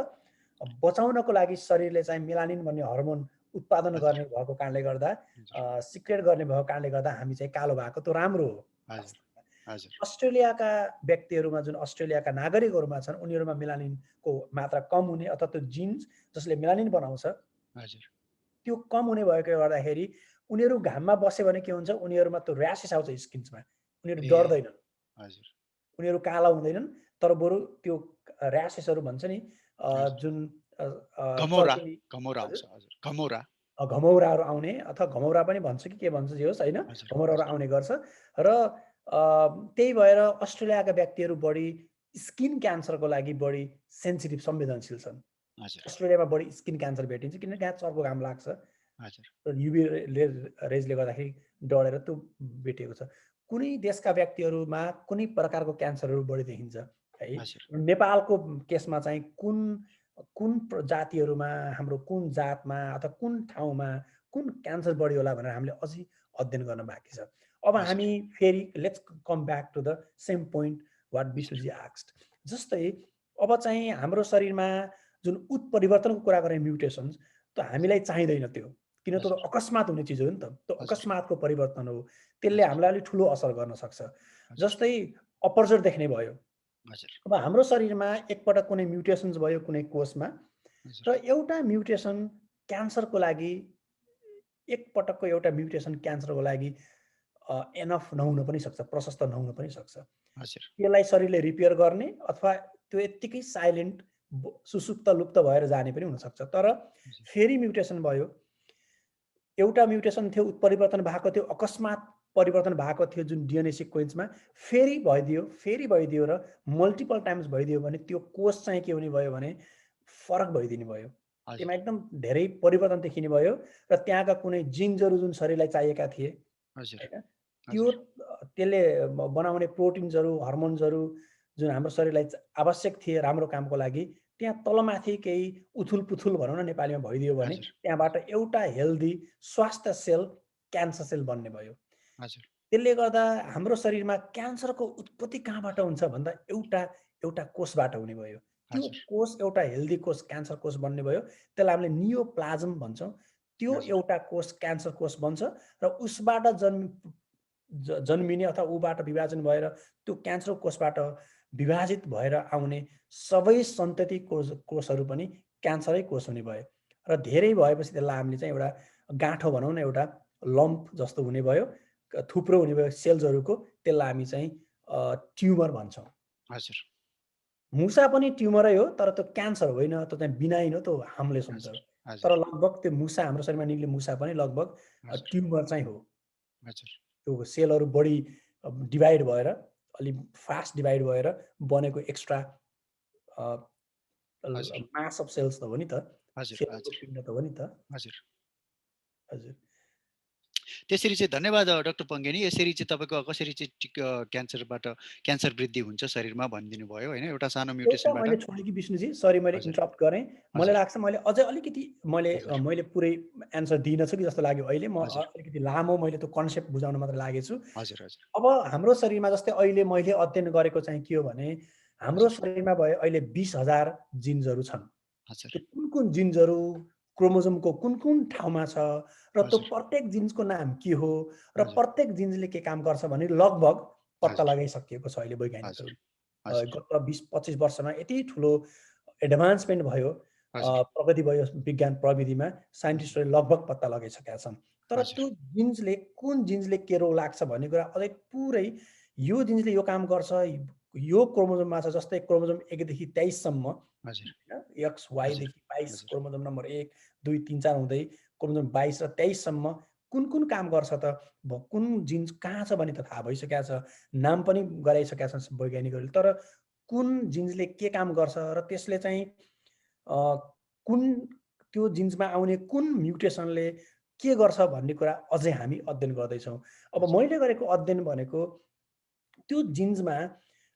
बचाउनको लागि शरीरले चाहिँ मेलानिन भन्ने हर्मोन उत्पादन गर्ने भएको कारणले गर्दा, सिक्रेट गर्ने भएको कारणले गर्दा हामी चाहिँ कालो भएको त्यो राम्रो हो। अस्ट्रेलियाका व्यक्तिहरूमा, जुन अस्ट्रेलियाका नागरिकहरूमा छन्, उनीहरूमा मेलानिनको मात्रा कम हुने अथवा त्यो जिन्स जसले मेलानिन बनाउँछ त्यो कम हुने भएको गर्दाखेरि उनीहरू घाममा बस्यो भने के हुन्छ, उनीहरूमा त्यो र्यासेस आउँछ स्किन्समा, उनीहरू डर्दैनन्, उनीहरू काला हुँदैनन्, तर बरु त्यो र्यासेसहरू भन्छ नि जुन घमौराहरू आउने, अथवा घमौरा पनि भन्छ कि के भन्छ जे होस् होइन, घमौराहरू आउने गर्छ। र त्यही भएर अस्ट्रेलियाका व्यक्तिहरू बढी स्किन क्यान्सरको लागि बढी सेन्सिटिभ, संवेदनशील छन्। अस्ट्रेलियामा बढी स्किन क्यान्सर भेटिन्छ किनकि त्यहाँ चर्को घाम लाग्छ, युभी रेजले गर्दाखेरि डढेर त्यो भेटिएको छ। कुनै देशका व्यक्तिहरूमा कुनै प्रकारको क्यान्सरहरू बढी देखिन्छ है। नेपालको केसमा चाहिँ कुन जातिहरूमा, हाम्रो कुन जातमा अथवा कुन ठाउँमा कुन क्यान्सर बढी होला भनेर हामीले अझै अध्ययन गर्न बाँकी छ। अब हामी फेरि let's come back to the same point what Vishnuji asked. जस्तै अब चाहिँ हाम्रो शरीरमा जुन उत्परिवर्तनको कुरा गरे म्युटेसन्स त हामीलाई चाहिँदैन त्यो। किन त्यो हजुर, अकस्मात हुने चिज हो नि त। त्यो हजुर, अकस्मातको परिवर्तन हो। त्यसले हजुर, हामीलाई अलिक ठुलो असर गर्न सक्छ। हजुर, जस्तै अपरजर देख्ने भयो। हजुर, अब हाम्रो शरीरमा एकपटक कुनै म्युटेसन्स भयो कुनै कोषमा हजुर, र एउटा म्युटेसन क्यान्सरको लागि एकपटकको एउटा म्युटेसन क्यान्सरको लागि एनफ नहुन पनि सक्छ, प्रशस्त नहुन पनि सक्छ। हजुर, त्यसलाई शरीरले रिपेयर गर्ने अथवा त्यो यत्तिकै साइलेन्ट सुसुप्त लुप्त भएर जाने पनि हुनसक्छ। तर हजुर, फेरि म्युटेसन भयो, एउटा म्युटेसन थियो उत्परिवर्तन भएको थियो, अकस्मात परिवर्तन भएको थियो जुन डिएनए सिक्वेन्समा, फेरि भइदियो र मल्टिपल टाइम्स भइदियो भने त्यो कोष चाहिँ के हुने भयो भने फरक भइदिने भयो। त्यसमा हजुर, एकदम धेरै परिवर्तन देखिने भयो र त्यहाँका कुनै जिन्सहरू जुन शरीरलाई चाहिएका थिए, हजुर, होइन? त्यो हजुर, त्यसले बनाउने प्रोटिन्सहरू, हर्मोन्सहरू जुन हाम्रो शरीरलाई आवश्यक थिए राम्रो कामको लागि, त्यहाँ तलमाथि केही उथुल-पुथुल भनौँ न नेपालीमा भइदियो भने, हजुर, त्यहाँबाट एउटा हेल्दी स्वास्थ्य सेल क्यान्सर सेल बन्ने भयो। हजुर, त्यसले गर्दा हाम्रो शरीरमा क्यान्सरको उत्पत्ति कहाँबाट हुन्छ भन्दा एउटा एउटा कोषबाट हुने भयो। त्यो हजुर, कोष एउटा हेल्दी कोष क्यान्सर कोष बन्ने भयो। त्यसलाई हामीले नियोप्लाज्म भन्छौँ। त्यो हजुर, एउटा कोष क्यान्सर कोष बन्छ र उसबाट जन्मिने अथवा ऊबाट विभाजन भएर त्यो क्यान्सर कोषबाट विभाजित भएर आउने सबै सन्तति कोषहरू पनि क्यान्सरै कोष हुने भयो र धेरै भएपछि त्यसलाई हामीले चाहिँ एउटा गाँठो भनौँ न, एउटा लम्प जस्तो हुने भयो, थुप्रो हुने भयो सेल्सहरूको, त्यसलाई हामी चाहिँ ट्युमर भन्छौँ। हजुर, मुसा पनि ट्युमरै हो, तर त्यो क्यान्सर होइन, त्यो चाहिँ बिनाइन हो, त्यो हार्मलेस हुन्छ। हजुर, तर हजुर, लगभग त्यो मुसा हाम्रो शरीरमा निक्लिने मुसा पनि लगभग हजुर, ट्युमर चाहिँ हो। हजुर, त्यो सेलहरू बढी डिभाइड भएर अलिक फास्ट डिभाइड भएर बनेको एक्स्ट्रा हजुर, मास अफ सेल्स त हो नि त, हजुर, सेलको हजुर, पिण्ड त हो नि त। हजुर। हजुर। त्यसरी चाहिँ धन्यवाद डाक्टर पङ्गेनी। यसरी चाहिँ तपाईँको कसरी चाहिँ क्यान्सरबाट क्यान्सर वृद्धि हुन्छ शरीरमा भनिदिनु भयो होइन, एउटा सानो एउटा म्युटेसनबाट। मैले छोडेँ कि विष्णुजी, सरी मैले हजुर, इन्टरप्ट गरेँ। मलाई हजुर, लाग्छ मैले अझै अलिकति हजुर, मैले पुरै एन्सर दिइनछु कि जस्तो लाग्यो अहिले। म हजुर, अलिकति लामो मैले त्यो कन्सेप्ट बुझाउन मात्र लागेछु। हजुर, हजुर, अब हाम्रो शरीरमा जस्तै अहिले मैले अध्ययन गरेको चाहिँ के हो भने, हाम्रो हजुर, शरीरमा भयो अहिले 20,000 जिन्सहरू छन्। हजुर, त्यो कुन-कुन जिन्सहरू क्रोमोजोमको कुन-कुन ठाउँमा छ र त्यो हजुर, प्रत्येक जिन्सको नाम के हो र हजुर, प्रत्येक जिन्सले के काम गर्छ भन्ने लगभग पत्ता हजुर, लगाइसकिएको छ अहिले हजुर, वैज्ञानिकहरूले। हजुर, गत 20-25 वर्षमा यति ठुलो एडभान्समेन्ट भयो, हजुर, प्रगति भयो विज्ञान प्रविधिमा, हजुर, साइन्टिस्टहरूले लगभग पत्ता लगाइसकेका छन्। तर हजुर, त्यो जिन्सले कुन जिन्सले के रोग लाग्छ भन्ने कुरा अझै पुरै यो जिन्सले यो काम गर्छ, यो क्रोमोजोममा छ, जस्तै क्रोमोजोम 1 देखि 23 सम्म, हजुर, होइन? एक्स, वाइ हजुर, देखि 22 हजुर, क्रोमोजोम नम्बर 1, 2, 3, 4 हुँदै क्रोमोजोम 22 र 23 सम्म कुन-कुन काम गर्छ त? कुन जिन्स कहाँ छ भन्ने त थाहा भइसकेको छ। नाम पनि गराइसकेका छन् वैज्ञानिकहरूले। तर कुन जिन्सले के काम गर्छ र त्यसले चाहिँ अ, कुन त्यो जिन्समा आउने कुन म्युटेसनले के गर्छ भन्ने कुरा अझै हामी अध्ययन गर्दैछौँ। अब हजुर, मैले गरेको अध्ययन भनेको त्यो जिन्समा,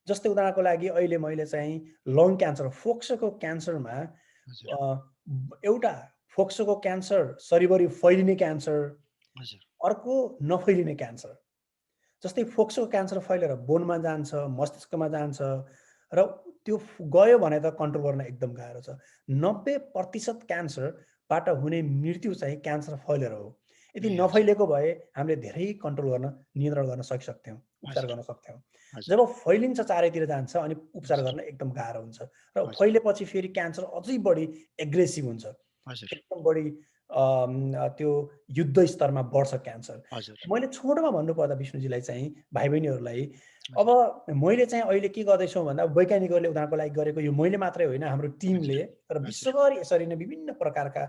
जस्तै उदाहरणको लागि अहिले मैले चाहिँ लङ क्यान्सर, फोक्सोको क्यान्सरमा हजुर, अ, एउटा फोक्सोको क्यान्सर सरिभरि फैलिने क्यान्सर, हजुर, अर्को नफैलिने क्यान्सर। जस्तै फोक्सोको क्यान्सर फैलेर बोनमा जान्छ, मस्तिष्कमा जान्छ र त्यो गयो भने त कन्ट्रोल गर्न एकदम गाह्रो छ। 90% क्यान्सरबाट हुने मृत्यु चाहिँ क्यान्सर फैलेर हो। यदि ए हजुर, नफैलिएको भए हामीले धेरै कन्ट्रोल गर्न, नियन्त्रण गर्न सकिसक्थ्यौँ, उपचार हजुर, गर्न सक्थ्यौँ। हजुर, जब फैलिन्छ चारैतिर जान्छ अनि उपचार हजुर, गर्न एकदम गाह्रो हुन्छ र हजुर, फैलेपछि फेरि क्यान्सर अझै बढी एग्रेसिभ हुन्छ। हजुर, एकदम बढी त्यो युद्ध स्तरमा बढ्छ क्यान्सर। हजुर, मैले छोटोमा भन्नुपर्दा विष्णुजीलाई चाहिँ, भाइ-बहिनीहरूलाई, अब हजुर, मैले चाहिँ अहिले के गर्दैछौँ भन्दा वैज्ञानिकहरूले उदाहरणको लागि गरेको, यो मैले मात्रै होइन, हाम्रो टिमले, हजुर, तर हजुर, विश्वभर यसरी नै विभिन्न प्रकारका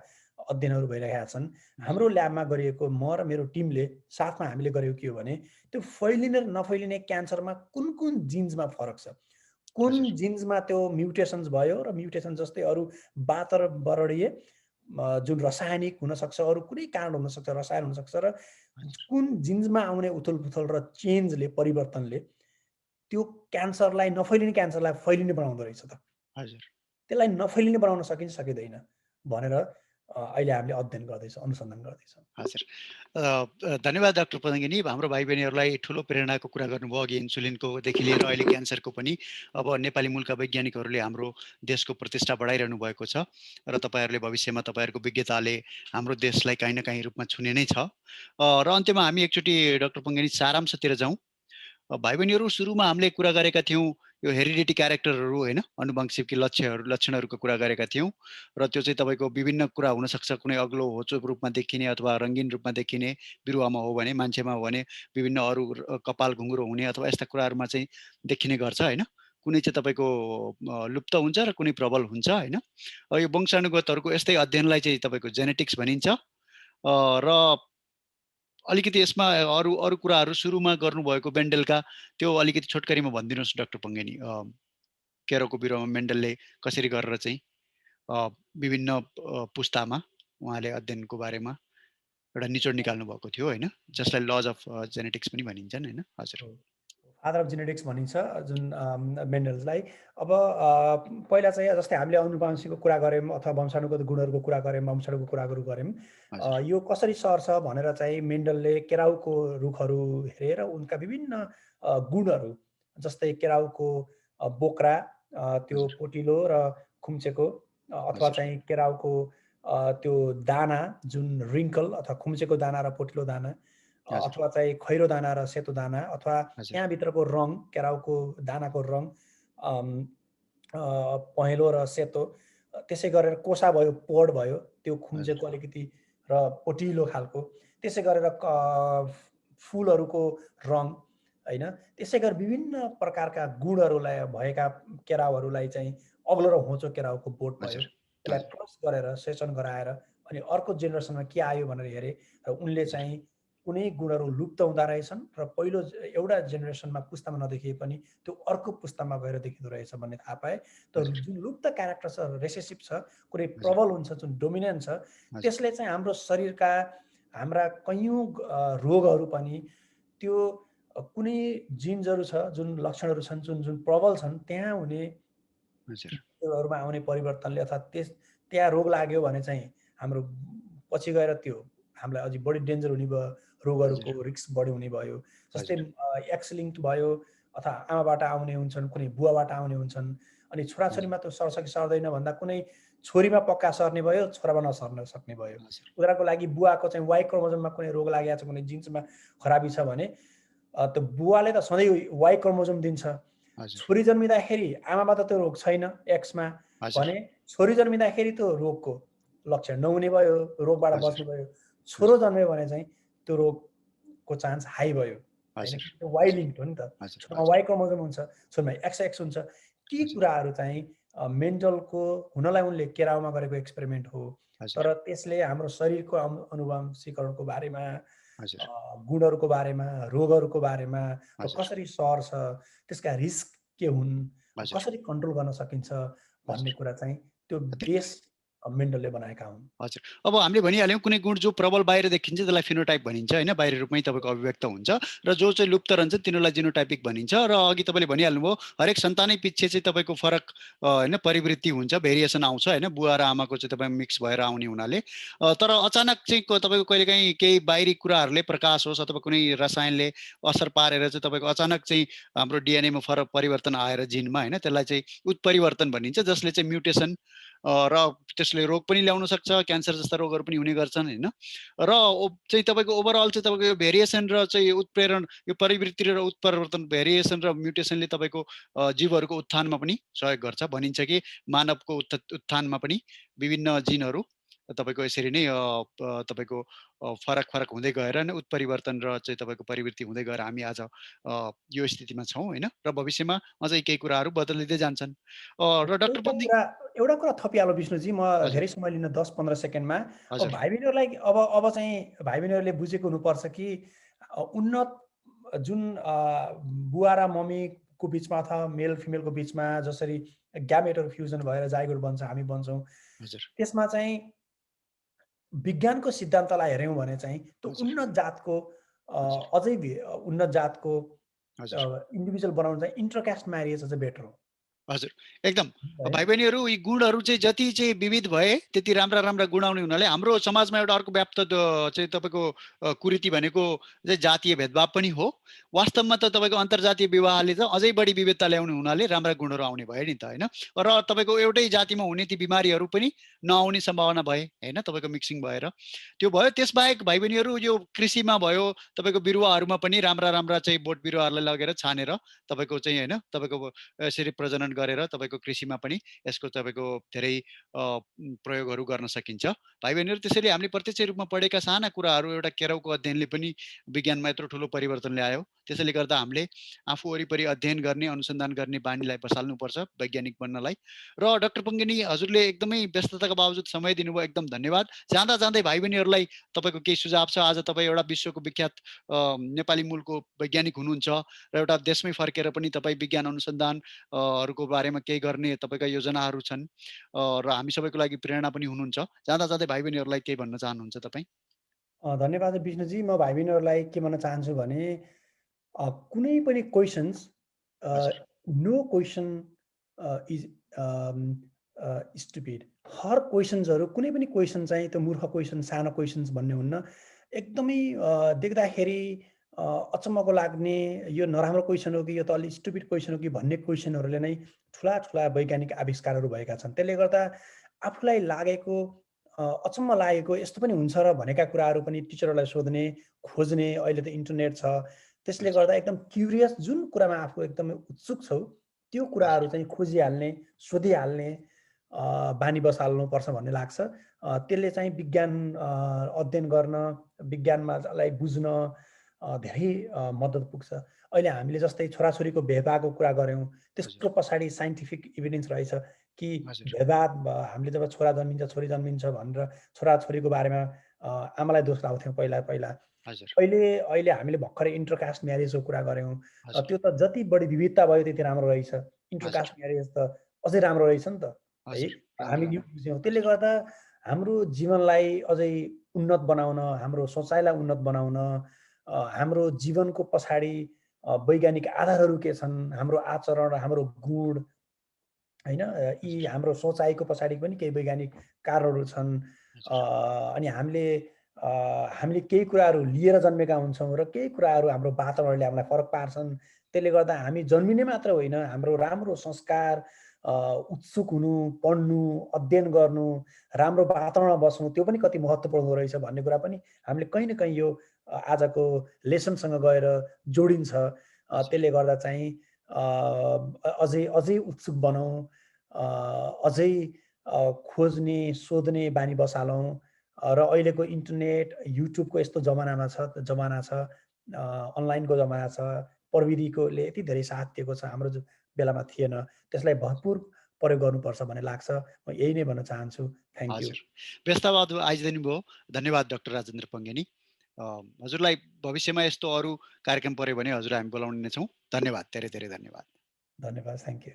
अध्ययनहरू भइरहेका छन्। हाम्रो ल्याबमा गरिएको, म र मेरो टिमले साथमा हामीले गरेको के हो भने, त्यो फैलिने र नफैलिने क्यान्सरमा कुन-कुन जिन्समा फरक छ, कुन हजुर, जिन्समा त्यो म्युटेसन्स भयो र म्युटेसन जस्तै अरू वातावरणीय जुन रासायनिक हुनसक्छ, अरू कुनै कारण हुनसक्छ, रसायन हुनसक्छ र हजुर, कुन जिन्समा आउने उथल-पुथल र चेन्जले, परिवर्तनले त्यो क्यान्सरलाई, नफैलिने क्यान्सरलाई फैलिने बनाउँदो रहेछ त। हजुर, त्यसलाई नफैलिने बनाउन सकिन्छ, सकिँदैन भनेर अहिले हामीले अध्ययन गर्दैछौँ, अनुसन्धान गर्दैछौँ। हजुर। धन्यवाद डाक्टर पतङ्गिनी। हाम्रो भाइ बहिनीहरूलाई ठुलो प्रेरणाको कुरा गर्नुभयो, अघि इन्सुलिनकोदेखि लिएर अहिले क्यान्सरको पनि। अब नेपाली मूलका वैज्ञानिकहरूले हाम्रो देशको प्रतिष्ठा बढाइरहनु भएको छ र तपाईँहरूले भविष्यमा तपाईँहरूको विज्ञताले हाम्रो देशलाई काहीँ न काहीँ रूपमा छुने नै छ। र अन्त्यमा हामी एकचोटि डाक्टर पतङ्गिनी सारांशतिर जाउँ। भाइ बहिनीहरू, सुरुमा हामीले कुरा गरेका थियौँ यो हेरिडिटी क्यारेक्टरहरू होइन, आनुवंशिकी लक्षणहरूको कुरा गरेका थियौँ र त्यो चाहिँ तपाईँको विभिन्न कुरा हुनसक्छ। कुनै अग्लो होचो रूपमा देखिने अथवा रङ्गीन रूपमा देखिने बिरुवामा हो भने, मान्छेमा हो भने विभिन्न अरू कपाल घुँघरो हुने अथवा यस्ता कुराहरूमा चाहिँ देखिने गर्छ होइन। कुनै चाहिँ तपाईँको लुप्त हुन्छ र कुनै प्रबल हुन्छ होइन। यो वंशानुगतहरूको यस्तै अध्ययनलाई चाहिँ तपाईँको जेनेटिक्स भनिन्छ। र अलिकति यसमा अरू अरू कुराहरू सुरुमा गर्नुभएको मेन्डलका, त्यो अलिकति छोटकरीमा भनिदिनुहोस् डाक्टर पङ्गेनी। केराउको बिरुवामा मेन्डलले कसरी गरेर चाहिँ विभिन्न पुस्तामा उहाँले अध्ययनको बारेमा एउटा निचोड निकाल्नु भएको थियो होइन, जसलाई लज अफ जेनेटिक्स पनि भनिन्छन् होइन। हजुर। फादर अफ जेनेटिक्स भनिन्छ जुन मेन्डललाई। अब पहिला चाहिँ जस्तै हामीले अनुवांशिकको कुरा गऱ्यौँ अथवा वंशानुगत गुणहरूको कुरा गऱ्यौँ, वंशाणुको कुराहरू गऱ्यौँ। यो कसरी सर्छ भनेर चाहिँ मेन्डलले केराउको रुखहरू हेरेर उनका विभिन्न गुणहरू, जस्तै केराउको बोक्रा, त्यो पोटिलो र खुम्चेको, अथवा चाहिँ केराउको त्यो दाना जुन रिङ्कल अथवा खुम्चेको दाना र पोटिलो दाना, अथवा चाहिँ खैरो दाना र सेतो दाना, अथवा त्यहाँभित्रको रङ, केराउको दानाको रङ पहेँलो र सेतो, त्यसै गरेर कोसा भयो, पोड भयो, त्यो खुम्चेको अलिकति र पोटिलो खालको, त्यसै गरेर फुलहरूको रङ होइन। त्यसै गरी विभिन्न प्रकारका गुणहरूलाई भएका केराउहरूलाई चाहिँ अग्लो र होचो केराउको बोट भयो, त्यसलाई क्रस गरेर सेचन गराएर अनि अर्को जेनेरेसनमा के आयो भनेर हेरे र उनले चाहिँ कुनै गुणहरू लुप्त हुँदा रहेछन् र पहिलो एउटा जेनेरेसनमा पुस्तामा नदेखिए पनि त्यो अर्को पुस्तामा गएर देखिँदो रहेछ भन्ने थाहा पाए। तर जुन लुप्त क्यारेक्टर छ, रेसेसिभ छ, कुनै प्रबल हुन्छ, जुन डोमिनेन्ट छ, त्यसले चाहिँ हाम्रो शरीरका हाम्रा कैयौँ रोगहरू पनि त्यो कुनै जिन्सहरू छ, जुन लक्षणहरू छन्, जुन जुन प्रबल छन्, त्यहाँ हुने मा आउने परिवर्तनले अथवा त्यहाँ रोग लाग्यो भने चाहिँ हाम्रो पछि गएर त्यो हामीलाई अझै बढी डेन्जर हुने भयो, रोगहरूको रिस्क बढी हुने भयो। जस्तै एक्स लिङ्क्ड भयो, अथवा आमाबाट आउने हुन्छन्, कुनै बुवाबाट आउने हुन्छन्, अनि छोराछोरीमा त सर्छ कि सर्दैन भन्दा कुनै छोरीमा पक्का सर्ने भयो, छोरामा नसर्न सक्ने भयो। उदाहरणको लागि बुवाको चाहिँ वाइ क्रोमोजोममा कुनै रोग लागेको छ, कुनै जिन्समा खराबी छ भने त्यो बुवाले त सधैँ वाइ क्रोमोजोम दिन्छ। छोरी जन्मिँदाखेरि आमामा त त्यो रोग छैन एक्समा भने छोरी जन्मिँदाखेरि त्यो रोगको लक्षण नहुने भयो, रोगबाट बच्ने भयो। छोरो जन्म्यो भने चाहिँ त्यो रोगको चान्स हाई भयो हैन, त्यो वाइ लिङ्क्ड हो नि त। छोरोमा वाइ क्रोमोजोम हुन्छ, छोरीमा एक्स हुन्छ। ती कुराहरू चाहिँ मेन्टलको हुनलाई उनले केराउमा गरेको एक्सपेरिमेन्ट हो, तर त्यसले हाम्रो शरीरको अनुवंशीकरणको बारेमा, गुणहरूको बारेमा, रोगहरूको बारेमा, कसरी सर्छ, त्यसका रिस्क के हुन्, कसरी कन्ट्रोल गर्न सकिन्छ भन्ने कुरा चाहिँ त्यो बेस मेन्डलले बनाएका हुन्। हजुर। अब हामीले भनिहाल्यौँ कुनै गुण जो प्रबल बाहिर देखिन्छ त्यसलाई फिनोटाइप भनिन्छ होइन, बाहिरी रूपमै तपाईँको अभिव्यक्त हुन्छ, र जो चाहिँ लुप्त रहन्छ तिनीहरूलाई जिनोटाइपिक भनिन्छ। र अघि तपाईँले भनिहाल्नुभयो हरेक सन्तानै पछि चाहिँ तपाईँको फरक होइन परिवृत्ति हुन्छ, भेरिएसन आउँछ होइन, बुवा र आमाको चाहिँ तपाईँ मिक्स भएर आउने हुनाले। तर अचानक चाहिँ तपाईँको कहिलेकाहीँ केही बाहिरी कुराहरूले, प्रकाश होस् अथवा कुनै रसायनले असर पारेर चाहिँ तपाईँको अचानक चाहिँ हाम्रो डिएनएमा फरक परिवर्तन आएर जिनमा होइन, त्यसलाई चाहिँ उत्परिवर्तन भनिन्छ, जसले चाहिँ म्युटेसन र त्यसले रोग पनि ल्याउन सक्छ, क्यान्सर जस्ता रोगहरू पनि हुने गर्छन् होइन। र चाहिँ तपाईँको ओभरअल चाहिँ तपाईँको यो भेरिएसन र चाहिँ उत्प्रेरण, यो परिवृत्ति र उत्परिवर्तन, भेरिएसन र म्युटेसनले तपाईँको जीवहरूको उत्थानमा पनि सहयोग गर्छ। भनिन्छ कि मानवको उत्थानमा पनि विभिन्न जिनहरू तपाईँको यसरी नै तपाईँको फरक फरक हुँदै गएर नै उत्परिवर्तन र चाहिँ तपाईँको परिवृत्ति हुँदै गएर हामी आज यो स्थितिमा छौँ होइन, र भविष्यमा अझै केही कुराहरू बदलिँदै जान्छन्। र डाक्टर एउटा कुरा थपिहाल्नु विष्णुजी, म धेरै समय लिन 10-15 सेकेन्डमा। अब भाइ बहिनीहरूलाई अब चाहिँ भाइ बहिनीहरूले बुझेको हुनुपर्छ कि उन्नत जुन बुवा र मम्मीको बिचमा अथवा मेल फिमेलको बिचमा जसरी ग्यामेटहरू फ्युजन भएर जाइगोट बन्छ, हामी बन्छौँ, त्यसमा चाहिँ विज्ञानको सिद्धान्तलाई हेऱ्यौँ भने चाहिँ त्यो उन्नत जातको अझै उन्नत जातको इन्डिभिजुअल बनाउनु चाहिँ इन्टरकास्ट म्यारिज अझ बेटर हो। हजुर, एकदम। है। भाइ-बहिनीहरू यी गुणहरू चाहिँ जति चाहिँ विविध भए त्यति राम्रा गुण आउने हुनाले हाम्रो समाजमा एउटा अर्को व्याप्त चाहिँ तपाईँको कुरीति भनेको चाहिँ जातीय भेदभाव पनि हो। वास्तवमा त तपाईँको अन्तर्जातीय विवाहले त अझै बढी विविधता ल्याउने हुनाले राम्रा गुणहरू आउने भयो नि त होइन। र तपाईँको एउटै जातिमा हुने ती बिमारीहरू पनि नआउने सम्भावना भए होइन तपाईँको मिक्सिङ भएर त्यो भयो। त्यसबाहेक भाइ-बहिनीहरू यो कृषिमा भयो तपाईँको बिरुवाहरूमा पनि राम्रा चाहिँ बोट बिरुवाहरूलाई लगेर छानेर तपाईँको चाहिँ होइन तपाईँको यसरी प्रजनन गरेर तपाईँको कृषिमा पनि यसको तपाईँको धेरै प्रयोगहरू गर्न सकिन्छ। भाइ बहिनीहरू त्यसैले हामीले प्रत्यक्ष रूपमा पढेका साना कुराहरू एउटा केराउको अध्ययनले पनि विज्ञानमा यत्रो ठुलो परिवर्तन ल्यायो। त्यसैले गर्दा हामीले आफू वरिपरि अध्ययन गर्ने अनुसन्धान गर्ने बानीलाई बसाल्नुपर्छ वैज्ञानिक बन्नलाई। र डाक्टर पङ्गिनी हजुरले एकदमै व्यस्तताको बावजुद समय दिनुभयो, एकदम धन्यवाद। जाँदा जाँदै भाइ बहिनीहरूलाई तपाईँको केही सुझाव छ? आज तपाईँ एउटा विश्वको विख्यात नेपाली मूलको वैज्ञानिक हुनुहुन्छ र एउटा देशमै फर्केर पनि तपाईँ विज्ञान अनुसन्धान हरूको बारेमा केही गर्ने तपाईँका योजनाहरू छन् र हामी सबैको लागि प्रेरणा पनि हुनुहुन्छ। जाँदा जाँदै भाइ बहिनीहरूलाई केही भन्न चाहनुहुन्छ तपाईँ? धन्यवाद विष्णुजी। म भाइ बहिनीहरूलाई के भन्न चाहन्छु भने कुनै पनि क्वेसन्स हजुर, नो क्वेसन इज स्टुपिड। हर क्वेसन्सहरू कुनै पनि क्वेसन चाहिँ त्यो मूर्ख क्वेसन, सानो क्वेसन्स भन्ने हुन्न। एकदमै देख्दाखेरि अचम्मको लाग्ने यो नराम्रो क्वेसन हो कि यो त अलि स्टुपिड क्वेसन हो कि भन्ने क्वेसनहरूले नै ठुला वैज्ञानिक आविष्कारहरू भएका छन्। त्यसले गर्दा आफूलाई लागेको अचम्म लागेको यस्तो पनि हुन्छ र भनेका कुराहरू पनि टिचरहरूलाई सोध्ने, खोज्ने, अहिले त इन्टरनेट छ। त्यसले हजुर, गर्दा एकदम क्युरियस जुन कुरामा आफू एकदमै उत्सुक छौ, त्यो कुराहरू हजुर, चाहिँ खोजिहाल्ने, सोधिहाल्ने बानी बसाल्नुपर्छ भन्ने लाग्छ। त्यसले चाहिँ विज्ञान अध्ययन गर्न, विज्ञानमा लाई बुझ्न धेरै मद्दत पुग्छ। अहिले हामीले जस्तै छोराछोरीको भेदभावको कुरा गऱ्यौँ, हजुर, त्यसको पछाडि साइन्टिफिक एभिडेन्स रहेछ कि हजुर, भेदभाव हामीले जब छोरा जन्मिन्छ, छोरी जन्मिन्छ भनेर छोराछोरीको बारेमा आमालाई दोष लाउँथ्यौँ पहिला। हजुर, अहिले अहिले हामीले भर्खरै इन्टरकास्ट म्यारेजको कुरा गऱ्यौँ। हजुर, त्यो त जति बढी विविधता भयो त्यति राम्रो रहेछ। इन्टरकास्ट हजुर, म्यारेज त अझै राम्रो रहेछ नि त, है? हजुर, हामी राम्रो, यो राम्रो। बुझ्यौँ। त्यसले हजुर, गर्दा हाम्रो जीवनलाई अझै उन्नत बनाउन, हाम्रो सोचाइलाई उन्नत बनाउन, हाम्रो जीवनको पछाडि वैज्ञानिक आधारहरू के छन्, हाम्रो आचरण, हाम्रो गुण, होइन? यी हजुर, हाम्रो सोचाइको पछाडि पनि केही वैज्ञानिक कारणहरू छन्। हजुर, अनि हामीले केही कुराहरू लिएर जन्मेका हुन्छौँ र केही कुराहरू हाम्रो वातावरणले हामीलाई फरक पार्छन्। त्यसले गर्दा हामी जन्मिने मात्र होइन, हाम्रो राम्रो संस्कार, उत्सुक हुनु, पढ्नु, अध्ययन गर्नु, राम्रो वातावरणमा बस्नु, त्यो पनि कति महत्त्वपूर्ण हुँदो रहेछ भन्ने कुरा पनि हामीले कहीँ न कहीँ यो आजको लेसनसँग गएर जोडिन्छ। हजुर, त्यसले गर्दा चाहिँ अझै अझै उत्सुक बनाऊँ, अझै खोज्ने, सोध्ने बानी बसालौँ। र अहिलेको इन्टरनेट, युट्युबको यस्तो जमाना छ, अनलाइनको जमाना छ, प्रविधिकोले यति धेरै साथ दिएको छ, हाम्रो बेलामा थिएन। त्यसलाई भरपुर प्रयोग गर्नुपर्छ भन्ने लाग्छ। म यही नै भन्न चाहन्छु। Thank you. हजुर। व्यस्ततावाद आइदिनु भयो। धन्यवाद डाक्टर राजेन्द्र पङ्गेनी। हजुरलाई भविष्यमा यस्तो अरू कार्यक्रम पर्यो भने हजुर हामी बोलाउने नै छौँ। धन्यवाद, धेरै धेरै धन्यवाद। धन्यवाद। Thank you.